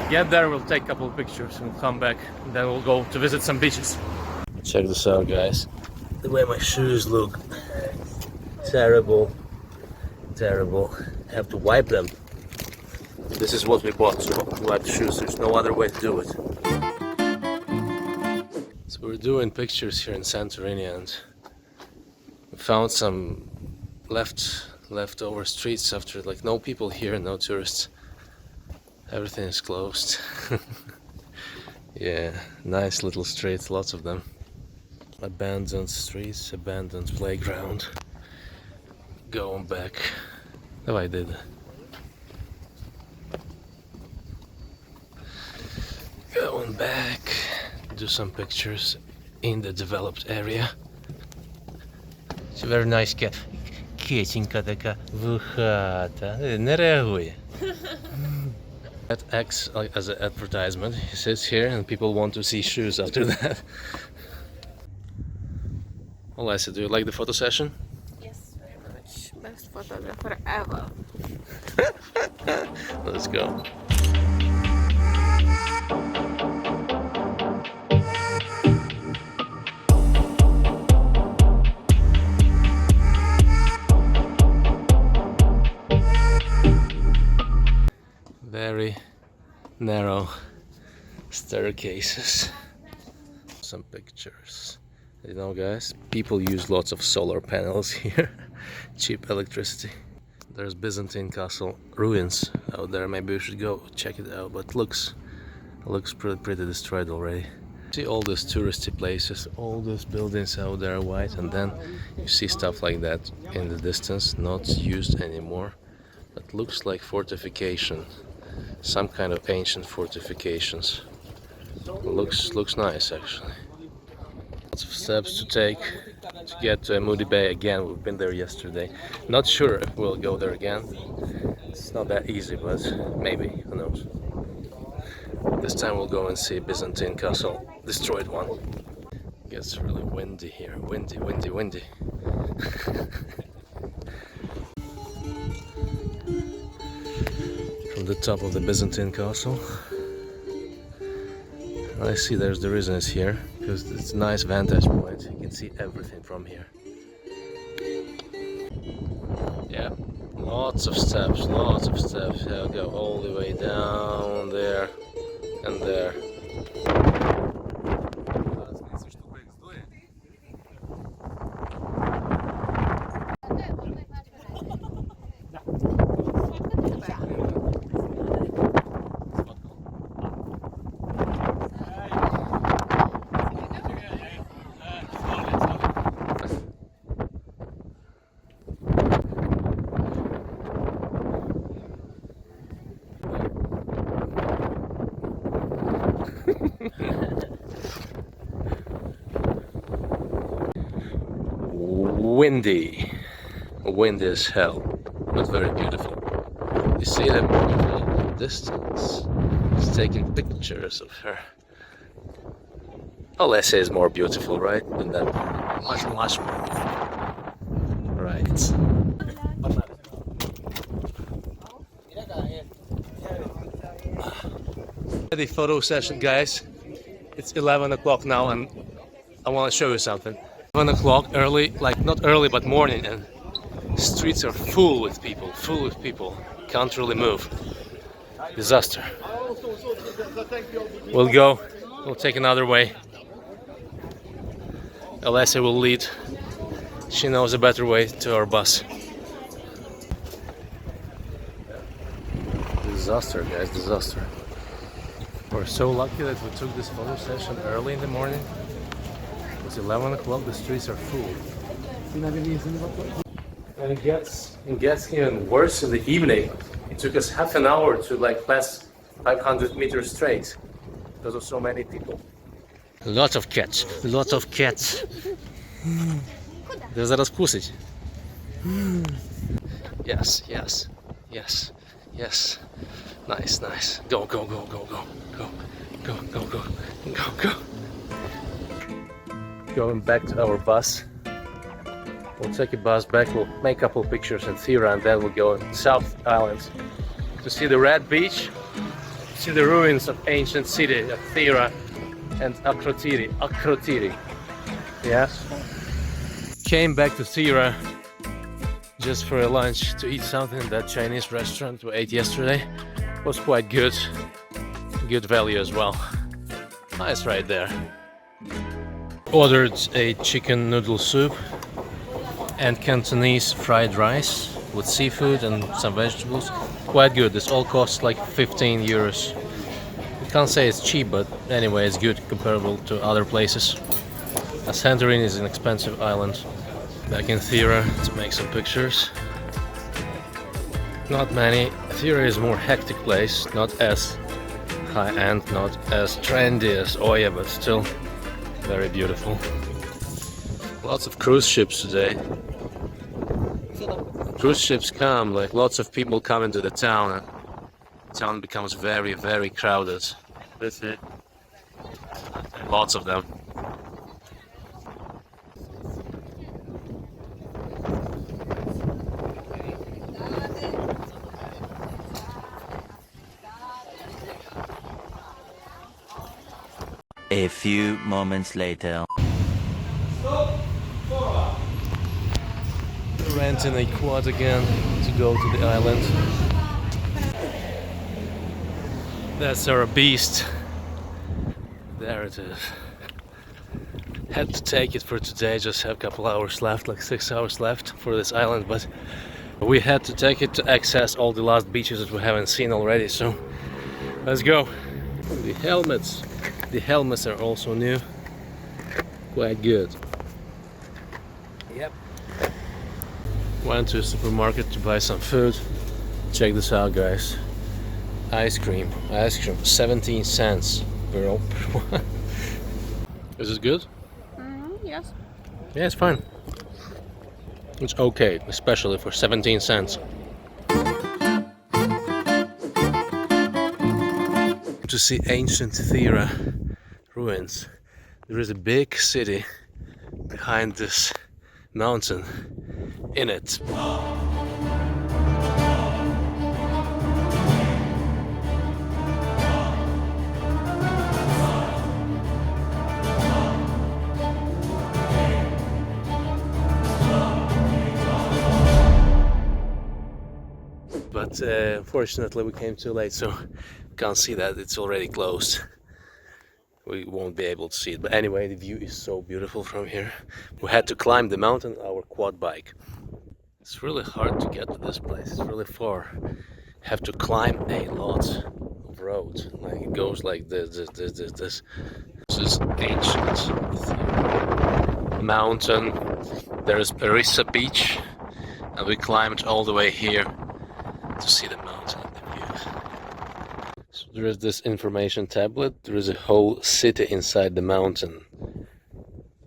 get there, we'll take a couple of pictures, and we'll come back, and then we'll go to visit some beaches. Check this out, guys. The way my shoes look. Terrible. I have to wipe them. This is what we bought, so wipe the shoes. There's no other way to do it. So we're doing pictures here in Santorini, and we found some leftover streets after, like, no people here, no tourists. Everything is closed. Yeah, nice little streets, lots of them. Abandoned streets, abandoned playground. Going back. Oh, I did. Going back. Do some pictures in the developed area. It's a very nice cat. Кисенька така вухата. Не реагує. That acts like as an advertisement. He sits here and people want to see shoes after that. Well, Lisa, do you like the photo session? Yes, very much. Best photographer ever. Let's go. Very narrow staircases. Some pictures. You know, guys, people use lots of solar panels here. Cheap electricity. There's Byzantine castle ruins out there. Maybe we should go check it out, but looks pretty destroyed already. See all these touristy places, all those buildings out there white, and then you see stuff like that in the distance, not used anymore, but looks like fortification. Some kind of ancient fortifications. Looks nice, actually. Lots of steps to take to get to Amoudi Bay again. We've been there yesterday. Not sure if we'll go there again. It's not that easy, but maybe, who knows. This time we'll go and see Byzantine castle, destroyed one. It gets really windy here. Windy. From the top of the Byzantine castle. I see there's the reason it's here, because it's a nice vantage point. You can see everything from here. Yeah, lots of steps. I'll go all the way down there and there. Windy as hell, but very beautiful. You see them in the distance. He's taking pictures of her. Alessia is more beautiful, right? Than them. Much more beautiful. Right. The photo session, guys. It's 11 o'clock now and I want to show you something. 11 o'clock, early, like not early but morning, and streets are full with people. Can't really move. Disaster. We'll take another way. Alessia will lead. She knows a better way to our bus. Disaster, guys, disaster. We're so lucky that we took this photo session early in the morning. It's 11 o'clock, the streets are full. And it gets even worse in the evening. It took us half an hour to like pass 500 meters straight because of so many people. Lots of cats. There's zaraz kusić. Yes. Nice. Go. Going back to our bus. We'll take a bus back, we'll make a couple pictures in Thera, and then we'll go South Islands to see the Red Beach, see the ruins of ancient city of Thera and Akrotiri. Yes. Came back to Thera just for a lunch to eat something in that Chinese restaurant we ate yesterday. Was quite good. Good value as well. Nice right there. Ordered a chicken noodle soup and Cantonese fried rice with seafood and some vegetables. Quite good. This all costs like 15 euros. You can't say it's cheap, but anyway, it's good comparable to other places. Santorini is an expensive island. Back in Thera to make some pictures. Not many. Thera is a more hectic place, not as high-end, not as trendy as Oya, but still very beautiful. Lots of cruise ships today. Cruise ships come, like lots of people come into the town, and the town becomes very, very crowded. That's it. Lots of them. A few moments later. Renting a quad again to go to the island. That's our beast. There it is. Had to take it for today, just have a couple hours left, like 6 hours left for this island, but we had to take it to access all the last beaches that we haven't seen already, so let's go. The helmets are also new. Quite good. Yep. Went to a supermarket to buy some food. Check this out, guys. Ice cream, 17 cents per one. Is it good? Yes. Yeah, it's fine. It's okay, especially for 17 cents. To see ancient Thera ruins. There is a big city behind this mountain in it. But unfortunately we came too late, so can't see that, it's already closed. We won't be able to see it, but anyway, the view is so beautiful from here. We had to climb the mountain on our quad bike. It's really hard to get to this place, it's really far. Have to climb a lot of road, like it goes like this. This is ancient mountain. There is Therasia beach, and we climbed all the way here to see the mountain and the view. So there is this information tablet. There is a whole city inside the mountain.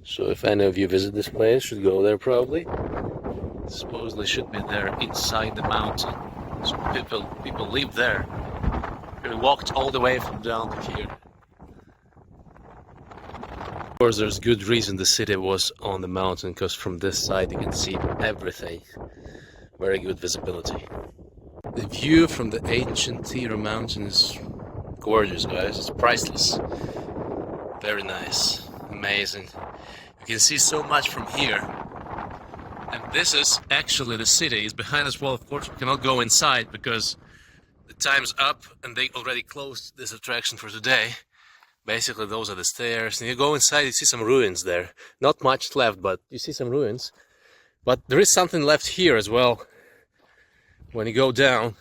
So if any of you visit this place, should go there probably. Supposedly should be there inside the mountain. So people live there. We walked all the way from down to here. Of course, there's good reason the city was on the mountain, because from this side you can see everything. Very good visibility. The view from the ancient Thera mountain is gorgeous, guys. It's priceless. Very nice, amazing. You can see so much from here. And this is actually the city. It's behind us. Well, of course, we cannot go inside because the time's up and they already closed this attraction for today. Basically, those are the stairs. And you go inside, you see some ruins there. Not much left, but you see some ruins. But there is something left here as well. When you go down,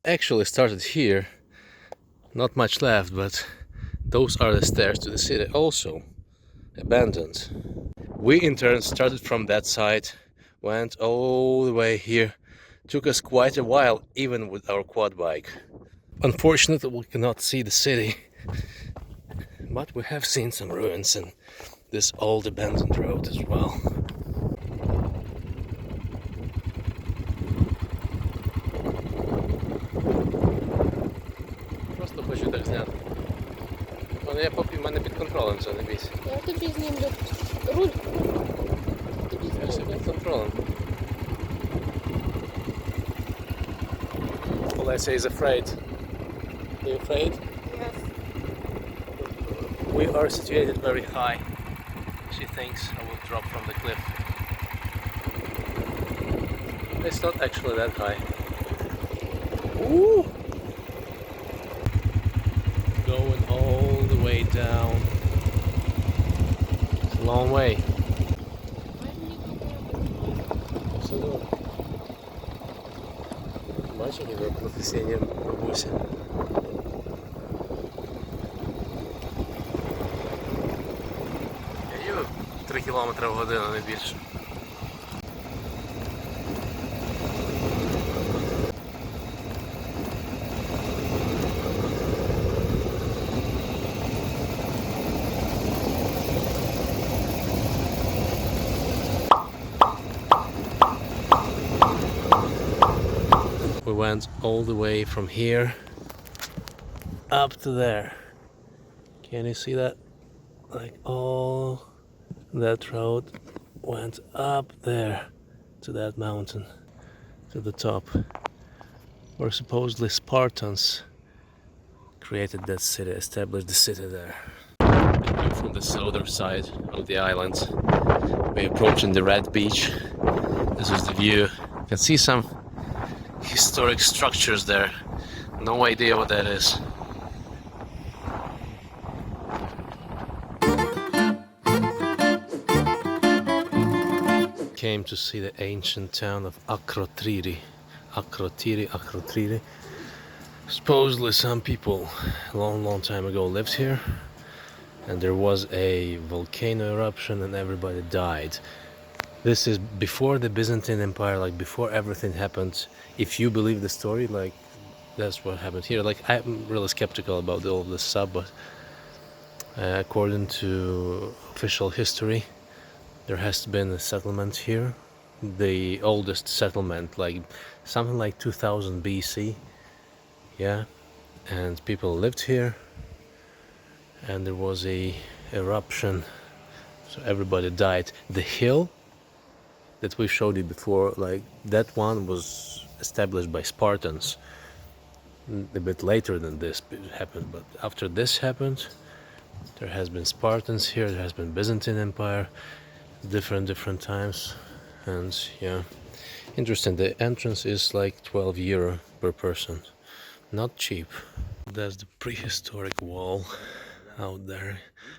actually started here. Not much left, but those are the stairs to the city, also abandoned. We in turn started from that side, went all the way here. Took us quite a while, even with our quad bike. Unfortunately, we cannot see the city, but we have seen some ruins and this old abandoned road as well. Просто хочу так зняти. Я поки в мене під контролем все, не бійся. Я тобі знімлю руль. Я все під контролем. Alessia is afraid. Are you afraid? Yes. We are situated very high. She thinks I will drop from the cliff. It's not actually that high. Ooh! Going all the way down. It's a long way. Absolutely. Бачиш, як професійні бабусі. Я їду 3 км в годину, не більше. We went all the way from here up to there. Can you see that? Like all that road went up there to that mountain, to the top, where supposedly Spartans created that city, established the city there. From the southern side of the island, we're approaching the Red Beach. This is the view. You can see some historic structures there. No idea what that is. Came to see the ancient town of Akrotiri. Akrotiri. Supposedly some people a long time ago lived here, and there was a volcano eruption and everybody died. This is before the Byzantine Empire, like before everything happened. If you believe the story, like that's what happened here. Like I'm really skeptical about all of this stuff, but according to official history, there has been a settlement here, the oldest settlement, like something like 2000 BC. Yeah, and people lived here, and there was a eruption, so everybody died. The hill that we showed you before, like that one was established by Spartans a bit later than this happened, but after this happened, there has been Spartans here, there has been Byzantine Empire, different times, and yeah, interesting. The entrance is like 12 euro per person, not cheap. That's the prehistoric wall out there,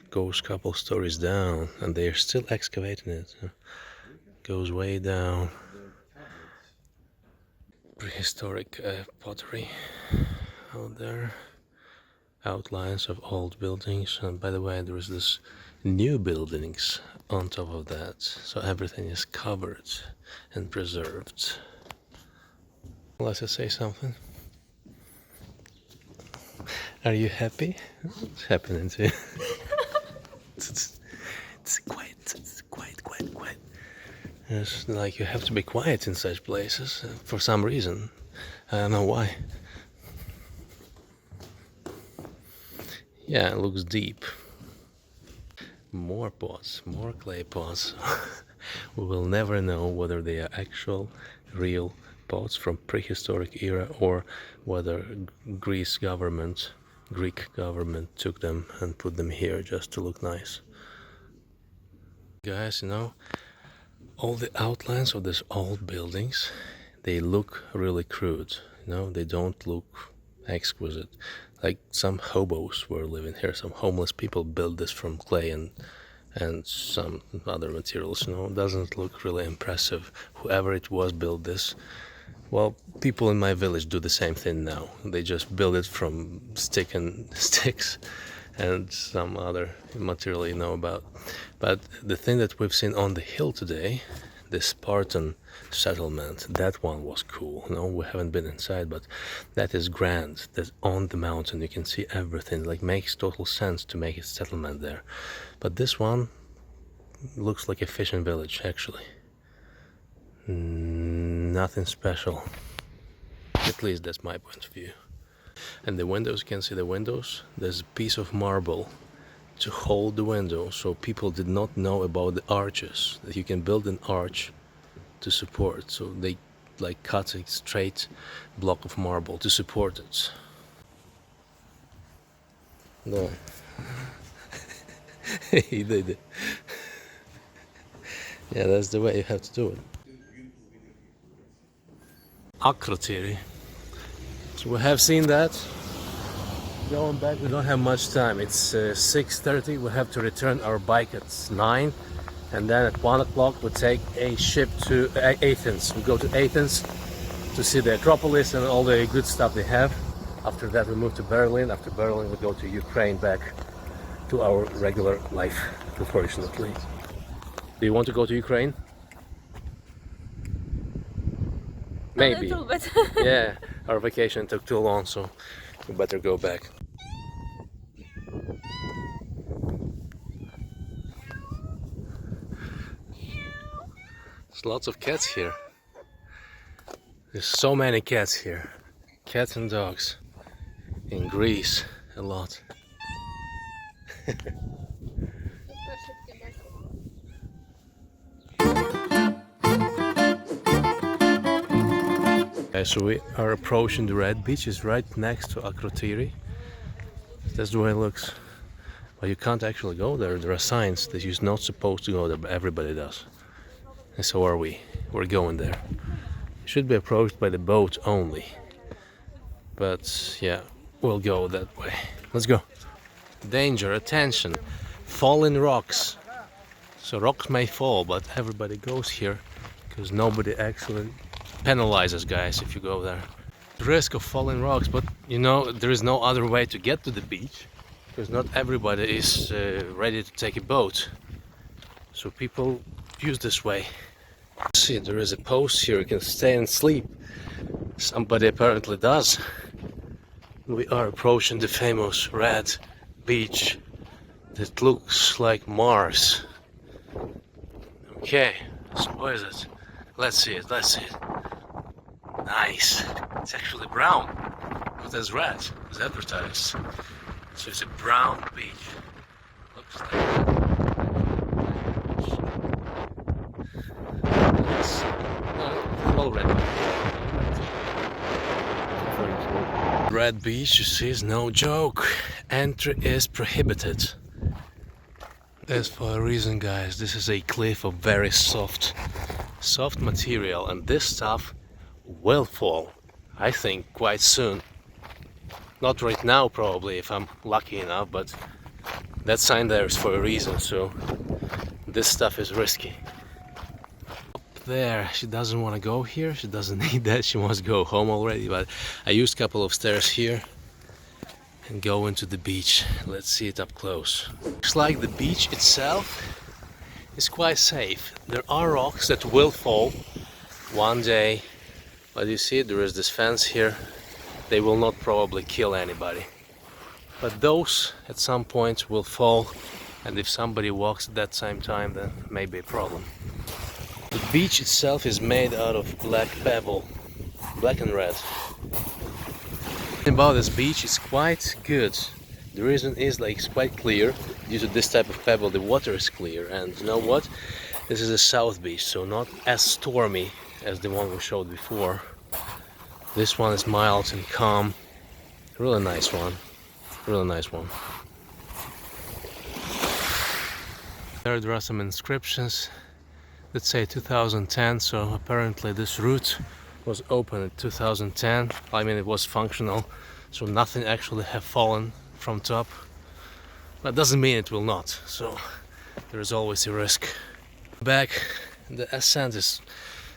goes a couple stories down, and they are still excavating it. Goes way down. Prehistoric pottery out there, outlines of old buildings, and by the way, there is this new buildings on top of that, so everything is covered and preserved. Let's say something. Are you happy? What's happening to you? It's quiet. It's like you have to be quiet in such places for some reason. I don't know why. Yeah, it looks deep. More pots, more clay pots. We will never know whether they are actual, real pots from prehistoric era or whether Greece government Greek government took them and put them here just to look nice. Guys, you know, all the outlines of these old buildings, they look really crude, you know, they don't look exquisite. Like some hobos were living here, some homeless people built this from clay and some other materials, you know. It doesn't look really impressive. Whoever it was built this. Well, people in my village do the same thing now. They just build it from sticks and some other material you know about. But the thing that we've seen on the hill today, the Spartan settlement, that one was cool. No, we haven't been inside, but that is grand. That's on the mountain, you can see everything. Like, makes total sense to make a settlement there. But this one looks like a fishing village, actually. Nothing special. At least that's my point of view. And the windows, you can see the windows. There's a piece of marble to hold the window, so people did not know about the arches, that you can build an arch to support. So they like cut a straight block of marble to support it. No. He did it. Yeah, that's the way you have to do it. Akrotiri. So we have seen that. Going back, we don't have much time. It's 6:30. We have to return our bike at 9, and then at 1 o'clock we take a ship to Athens. We go to Athens to see the Acropolis and all the good stuff they have. After that we move to Berlin. After Berlin we go to Ukraine, back to our regular life, unfortunately. Do you want to go to Ukraine? Maybe. A little bit. Yeah, our vacation took too long, so we better go back. There's lots of cats here. There's so many cats here. Cats and dogs. In Greece, a lot. So we are approaching the red beach. It's right next to Akrotiri. That's the way it looks. But you can't actually go there. There are signs that you're not supposed to go there, but everybody does. And so are we. We're going there. It should be approached by the boat only. But yeah, we'll go that way. Let's go. Danger, attention. Falling rocks. So rocks may fall, but everybody goes here because nobody actually penalizes guys if you go there. The risk of falling rocks, but you know, there is no other way to get to the beach because not everybody is ready to take a boat. So people use this way. See, there is a post here, you can stay and sleep. Somebody apparently does. We are approaching the famous red beach that looks like Mars. Okay, so what is it? Let's see it, let's see it. Nice. It's actually brown, but as red, as advertised. So it's a brown beach. Looks like it's all red. Red beach, you see, is no joke. Entry is prohibited. That's for a reason, guys. This is a cliff of very soft material, and this stuff will fall, I think, quite soon. Not right now, probably, if I'm lucky enough, but that sign there is for a reason, so this stuff is risky. Up there, she doesn't want to go here, she doesn't need that, she wants to go home already, but I used a couple of stairs here and go into the beach. Let's see it up close. Looks like the beach itself is quite safe. There are rocks that will fall one day, but you see there is this fence here. They will not probably kill anybody, but those at some point will fall, and if somebody walks at that same time, then maybe a problem. The beach itself is made out of black pebble, black and red. About this beach, it's quite good. The reason is, like, it's quite clear. Due to this type of pebble, the water is clear, and you know what? This is a south beach, so not as stormy as the one we showed before. This one is mild and calm. Really nice one. Really nice one. There are some inscriptions that say 2010, so apparently this route was open in 2010. I mean, it was functional, so nothing actually have fallen from top. That doesn't mean it will not, so there is always a risk. Back, the ascent is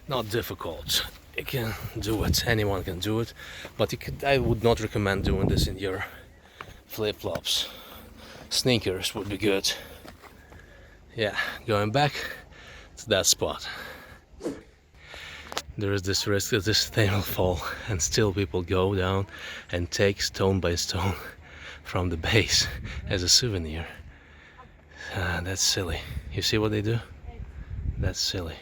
not difficult. You can do it, anyone can do it, but I would not recommend doing this in your flip-flops. Sneakers would be good. Yeah, going back to that spot. There is this risk that this thing will fall, and still people go down and take stone by stone from the base as a souvenir. That's silly. You see what they do? That's silly.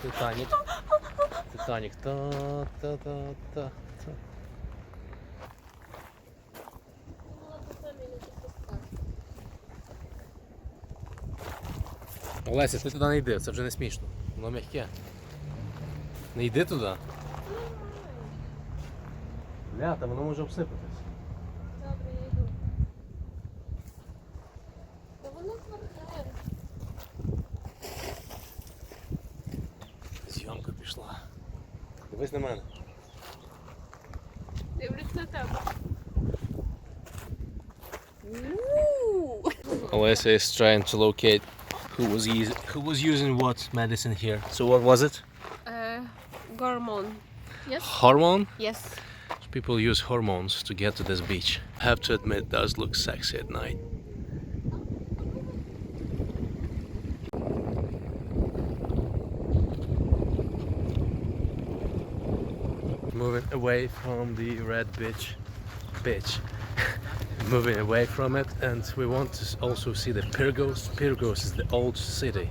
Titanic. Titanic. Олеся, ти туди не йди, це вже не смішно. Воно м'яке. Не йди туди. Бля, та воно може обсипатись. Добре, я йду. Та воно тверде. Зйомка пішла. Дивись на мене. Дивлюсь на тебе. Olesa is trying to locate who was using what medicine here. So what was it? Hormone. Yes? Hormone? Yes. People use hormones to get to this beach. I have to admit, it does look sexy at night. Moving away from the red beach. Moving away from it, and we want to also see the Pyrgos. Pyrgos is the old city,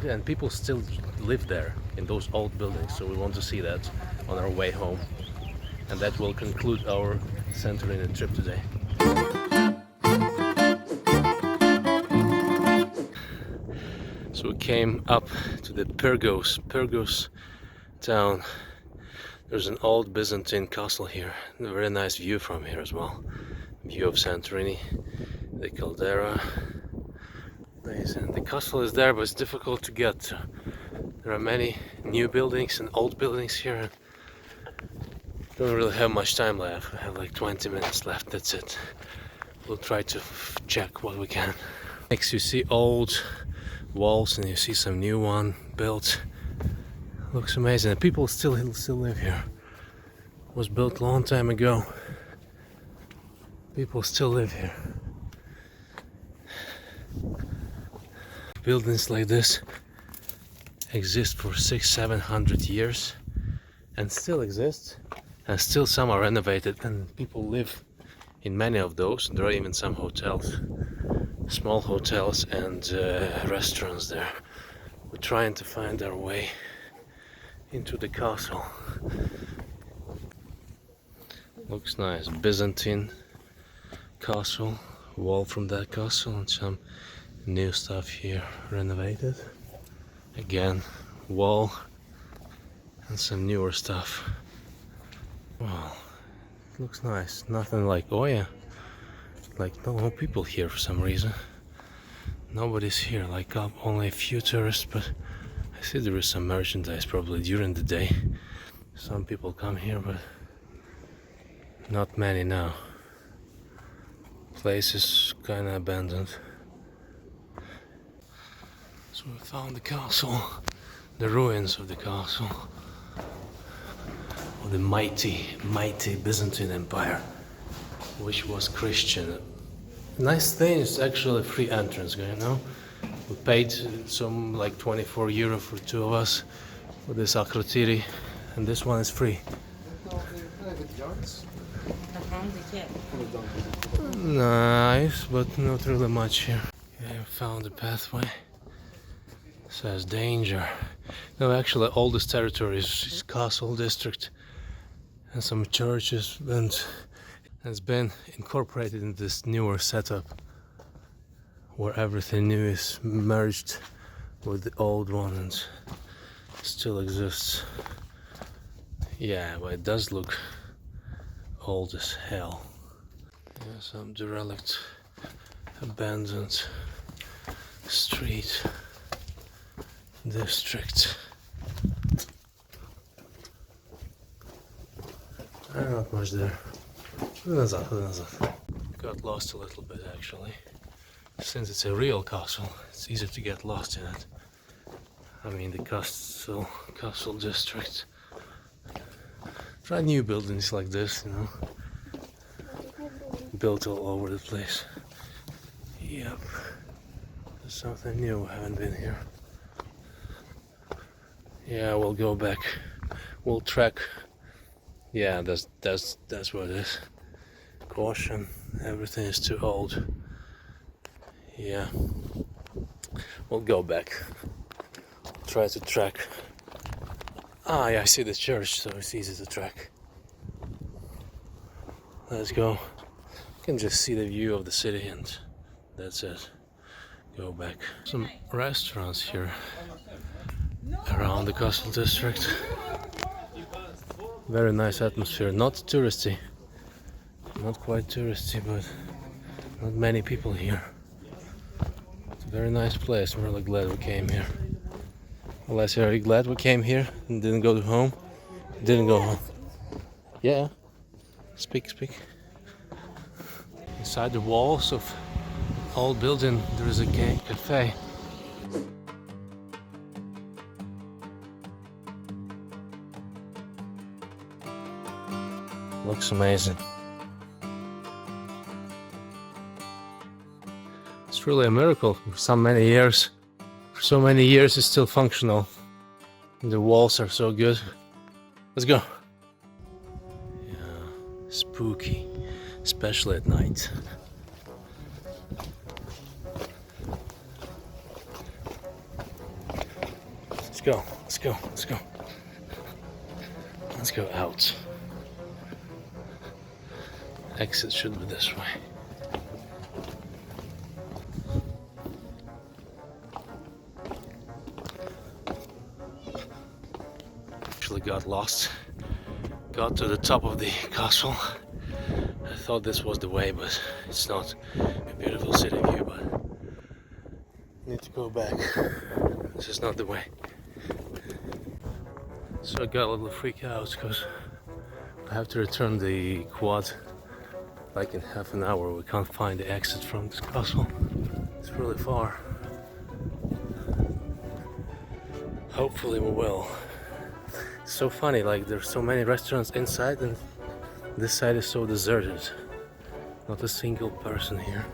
and people still live there in those old buildings, so we want to see that on our way home, and that will conclude our Santorini trip today. So we came up to the Pyrgos town. There's an old Byzantine castle here, a very nice view from here as well. View of Santorini, the caldera. The castle is there, but it's difficult to get to. There are many new buildings and old buildings here. Don't really have much time left. I have like 20 minutes left, that's it. We'll try to check what we can. Next you see old walls and you see some new one built. Looks amazing. And people still live here. It was built a long time ago. People still live here. Buildings like this exist for 600-700 years and still exist, and still some are renovated and people live in many of those. There are even some hotels, small hotels and restaurants there. We're trying to find our way into the castle. Looks nice. Byzantine castle, wall from that castle, and some new stuff here renovated. Again, wall and some newer stuff. Wow, it looks nice. Nothing like, oh yeah, like no people here for some reason. Nobody's here, like only a few tourists, but I see there is some merchandise probably during the day. Some people come here, but not many now. Place is kind of abandoned. So we found the castle, the ruins of the castle, of the mighty Byzantine Empire, which was Christian. Nice thing is actually free entrance, you know. We paid some like 24 euro for two of us for this Akrotiri, and this one is free. Nice, but not really much here. Okay, I found the pathway. It says danger. No, actually all this territory is castle district and some churches, and it's been incorporated in this newer setup where everything new is merged with the old one, and still exists. Yeah, but it does look old as hell. Yeah, some derelict, abandoned street district. Not much there. Got lost a little bit actually. Since it's a real castle, it's easy to get lost in it. I mean the castle district. Try new buildings like this, you know. Built all over the place. Yep. There's something new, I haven't been here. Yeah, we'll go back. We'll track. Yeah, that's what it is. Caution, everything is too old. Yeah. We'll go back. Try to track. Ah, yeah, I see the church, so it's easy to track. Let's go. You can just see the view of the city and that's it. Go back. Some restaurants here around the castle district. Very nice atmosphere. Not touristy. Not quite touristy, but not many people here. It's a very nice place. I'm really glad we came here. Unless you're really glad we came here and didn't go home. Didn't go home. Yeah. Speak. Inside the walls of old building there is a cafe. Looks amazing. It's really a miracle. For so many years it's still functional. And the walls are so good. Let's go. Yeah, spooky, especially at night. Let's go. Let's go out. Exit should be this way. Actually got lost. Got to the top of the castle. I thought this was the way, but it's not. A beautiful city view, but need to go back. This is not the way. So I got a little freaked out because I have to return the quad like in half an hour. We can't find the exit from this castle. It's really far. Hopefully we will. It's so funny, like there's so many restaurants inside and this side is so deserted. Not a single person here.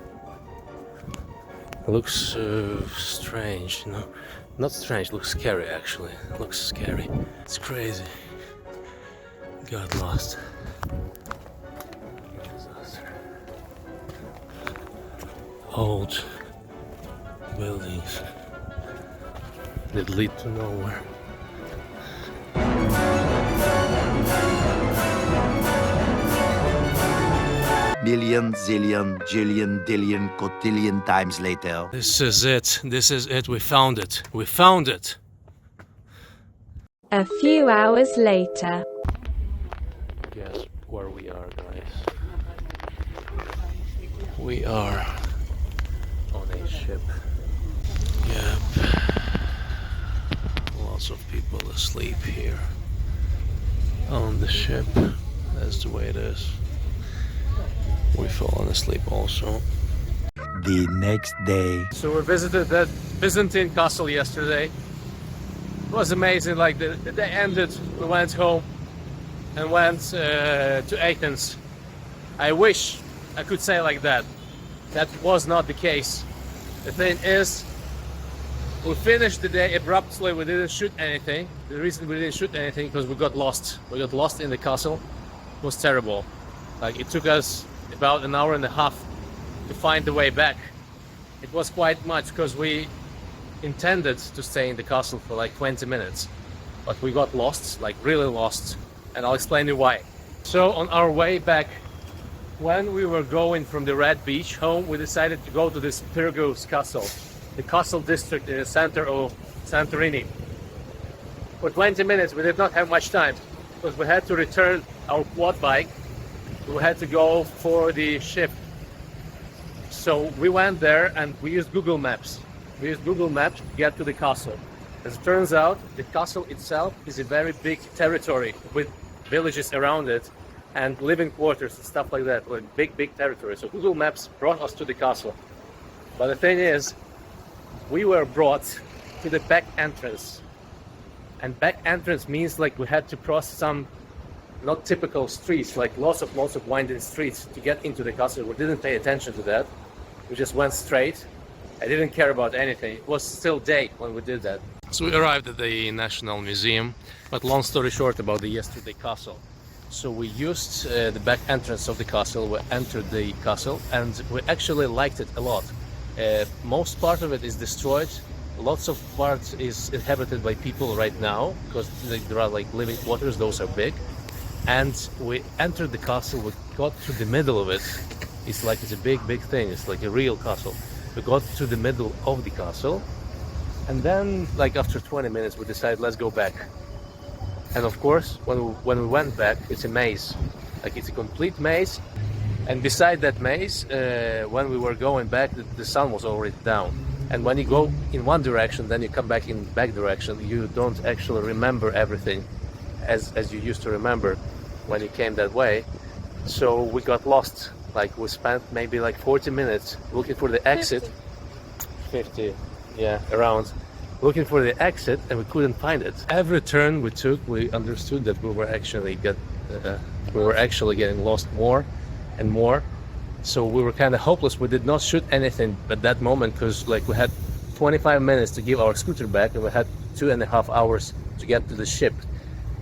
It looks strange, you know. Not strange, looks scary actually. It looks scary. It's crazy. Got lost. Old buildings that lead to nowhere. Million, zillion, jillion, dillion, cotillion times later. This is it. This is it. We found it. We found it. A few hours later. Guess where we are, guys. We are on a ship. Yep. Lots of people asleep here on the ship. That's the way it is. We've fallen asleep also. The next day. So we visited that Byzantine castle yesterday. It was amazing. Like the day ended, we went home and went to Athens. I wish I could say like that. That was not the case. The thing is, we finished the day abruptly. We didn't shoot anything. The reason we didn't shoot anything because we got lost. We got lost in the castle. It was terrible. Like it took us about an hour and a half to find the way back. It was quite much because we intended to stay in the castle for like 20 minutes, but we got lost, like really lost, and I'll explain you why. So on our way back, when we were going from the Red Beach home, we decided to go to this Pyrgos Castle, the castle district in the center of Santorini. For 20 minutes we did not have much time because we had to return our quad bike. We had to go for the ship. So we went there and we used Google Maps. We used Google Maps to get to the castle. As it turns out, the castle itself is a very big territory with villages around it and living quarters and stuff like that. Like big territory. So Google Maps brought us to the castle. But the thing is, we were brought to the back entrance. And back entrance means like we had to cross some not typical streets, like lots of winding streets to get into the castle. We didn't pay attention to that. We just went straight. I didn't care about anything. It was still day when we did that. So we arrived at the National Museum, but long story short about the yesterday castle. So we used the back entrance of the castle. We entered the castle and we actually liked it a lot. Most part of it is destroyed. Lots of parts is inhabited by people right now because there are like living quarters. Those are big. And we entered the castle. We got to the middle of it. It's a big thing. It's like a real castle. We got to the middle of the castle, and then like after 20 minutes we decided let's go back. And of course when we went back, it's a maze. Like it's a complete maze. And beside that maze, when we were going back, the sun was already down. And when you go in one direction, then you come back in back direction, you don't actually remember everything as you used to remember when you came that way. So we got lost. Like we spent maybe like 40 minutes looking for the exit. 50, yeah, around. Looking for the exit, and we couldn't find it. Every turn we took, we understood that we were actually getting lost more and more. So we were kind of hopeless. We did not shoot anything at that moment because like we had 25 minutes to give our scooter back, and we had 2.5 hours to get to the ship.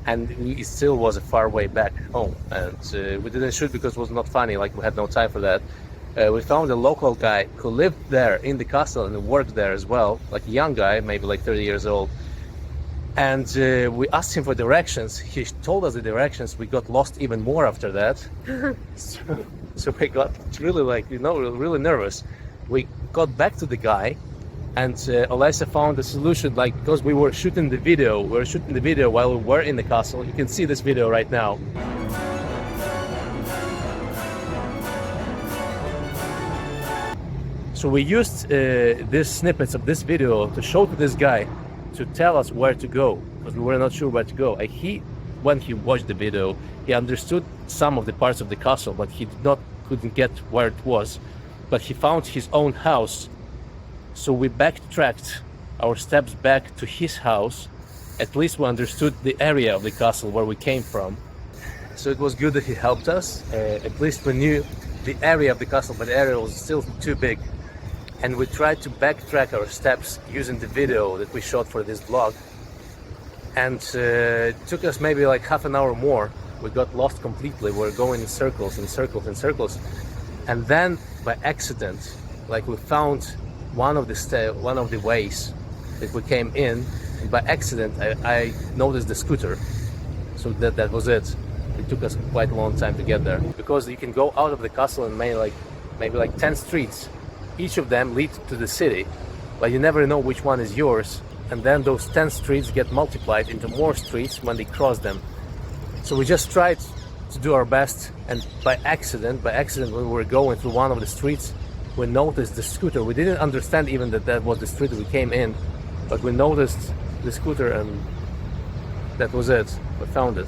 And it still was a far way back home, and we didn't shoot because it was not funny, like we had no time for that. We found a local guy who lived there in the castle and worked there as well, like a young guy, maybe like 30 years old. And we asked him for directions. He told us the directions. We got lost even more after that. So we got really really nervous. We got back to the guy, and Olesa found a solution, like because we were shooting the video. We were shooting the video while we were in the castle. You can see this video right now. So we used these snippets of this video to show to this guy to tell us where to go, because we were not sure where to go. When he watched the video, he understood some of the parts of the castle, but he couldn't get where it was. But he found his own house. So we backtracked our steps back to his house. At least we understood the area of the castle where we came from. So it was good that he helped us. At least we knew the area of the castle, but the area was still too big. And we tried to backtrack our steps using the video that we shot for this vlog. And it took us maybe like half an hour more. We got lost completely. We were going in circles and circles and circles. And then by accident, like we found one of the ways that we came in, and by accident I noticed the scooter. So that was it. It took us quite a long time to get there, because you can go out of the castle and maybe like 10 streets. Each of them lead to the city, but you never know which one is yours. And then those 10 streets get multiplied into more streets when they cross them. So we just tried to do our best, and by accident when we were going through one of the streets, we noticed the scooter. We didn't understand even that was the street we came in, but we noticed the scooter, and that was it. We found it.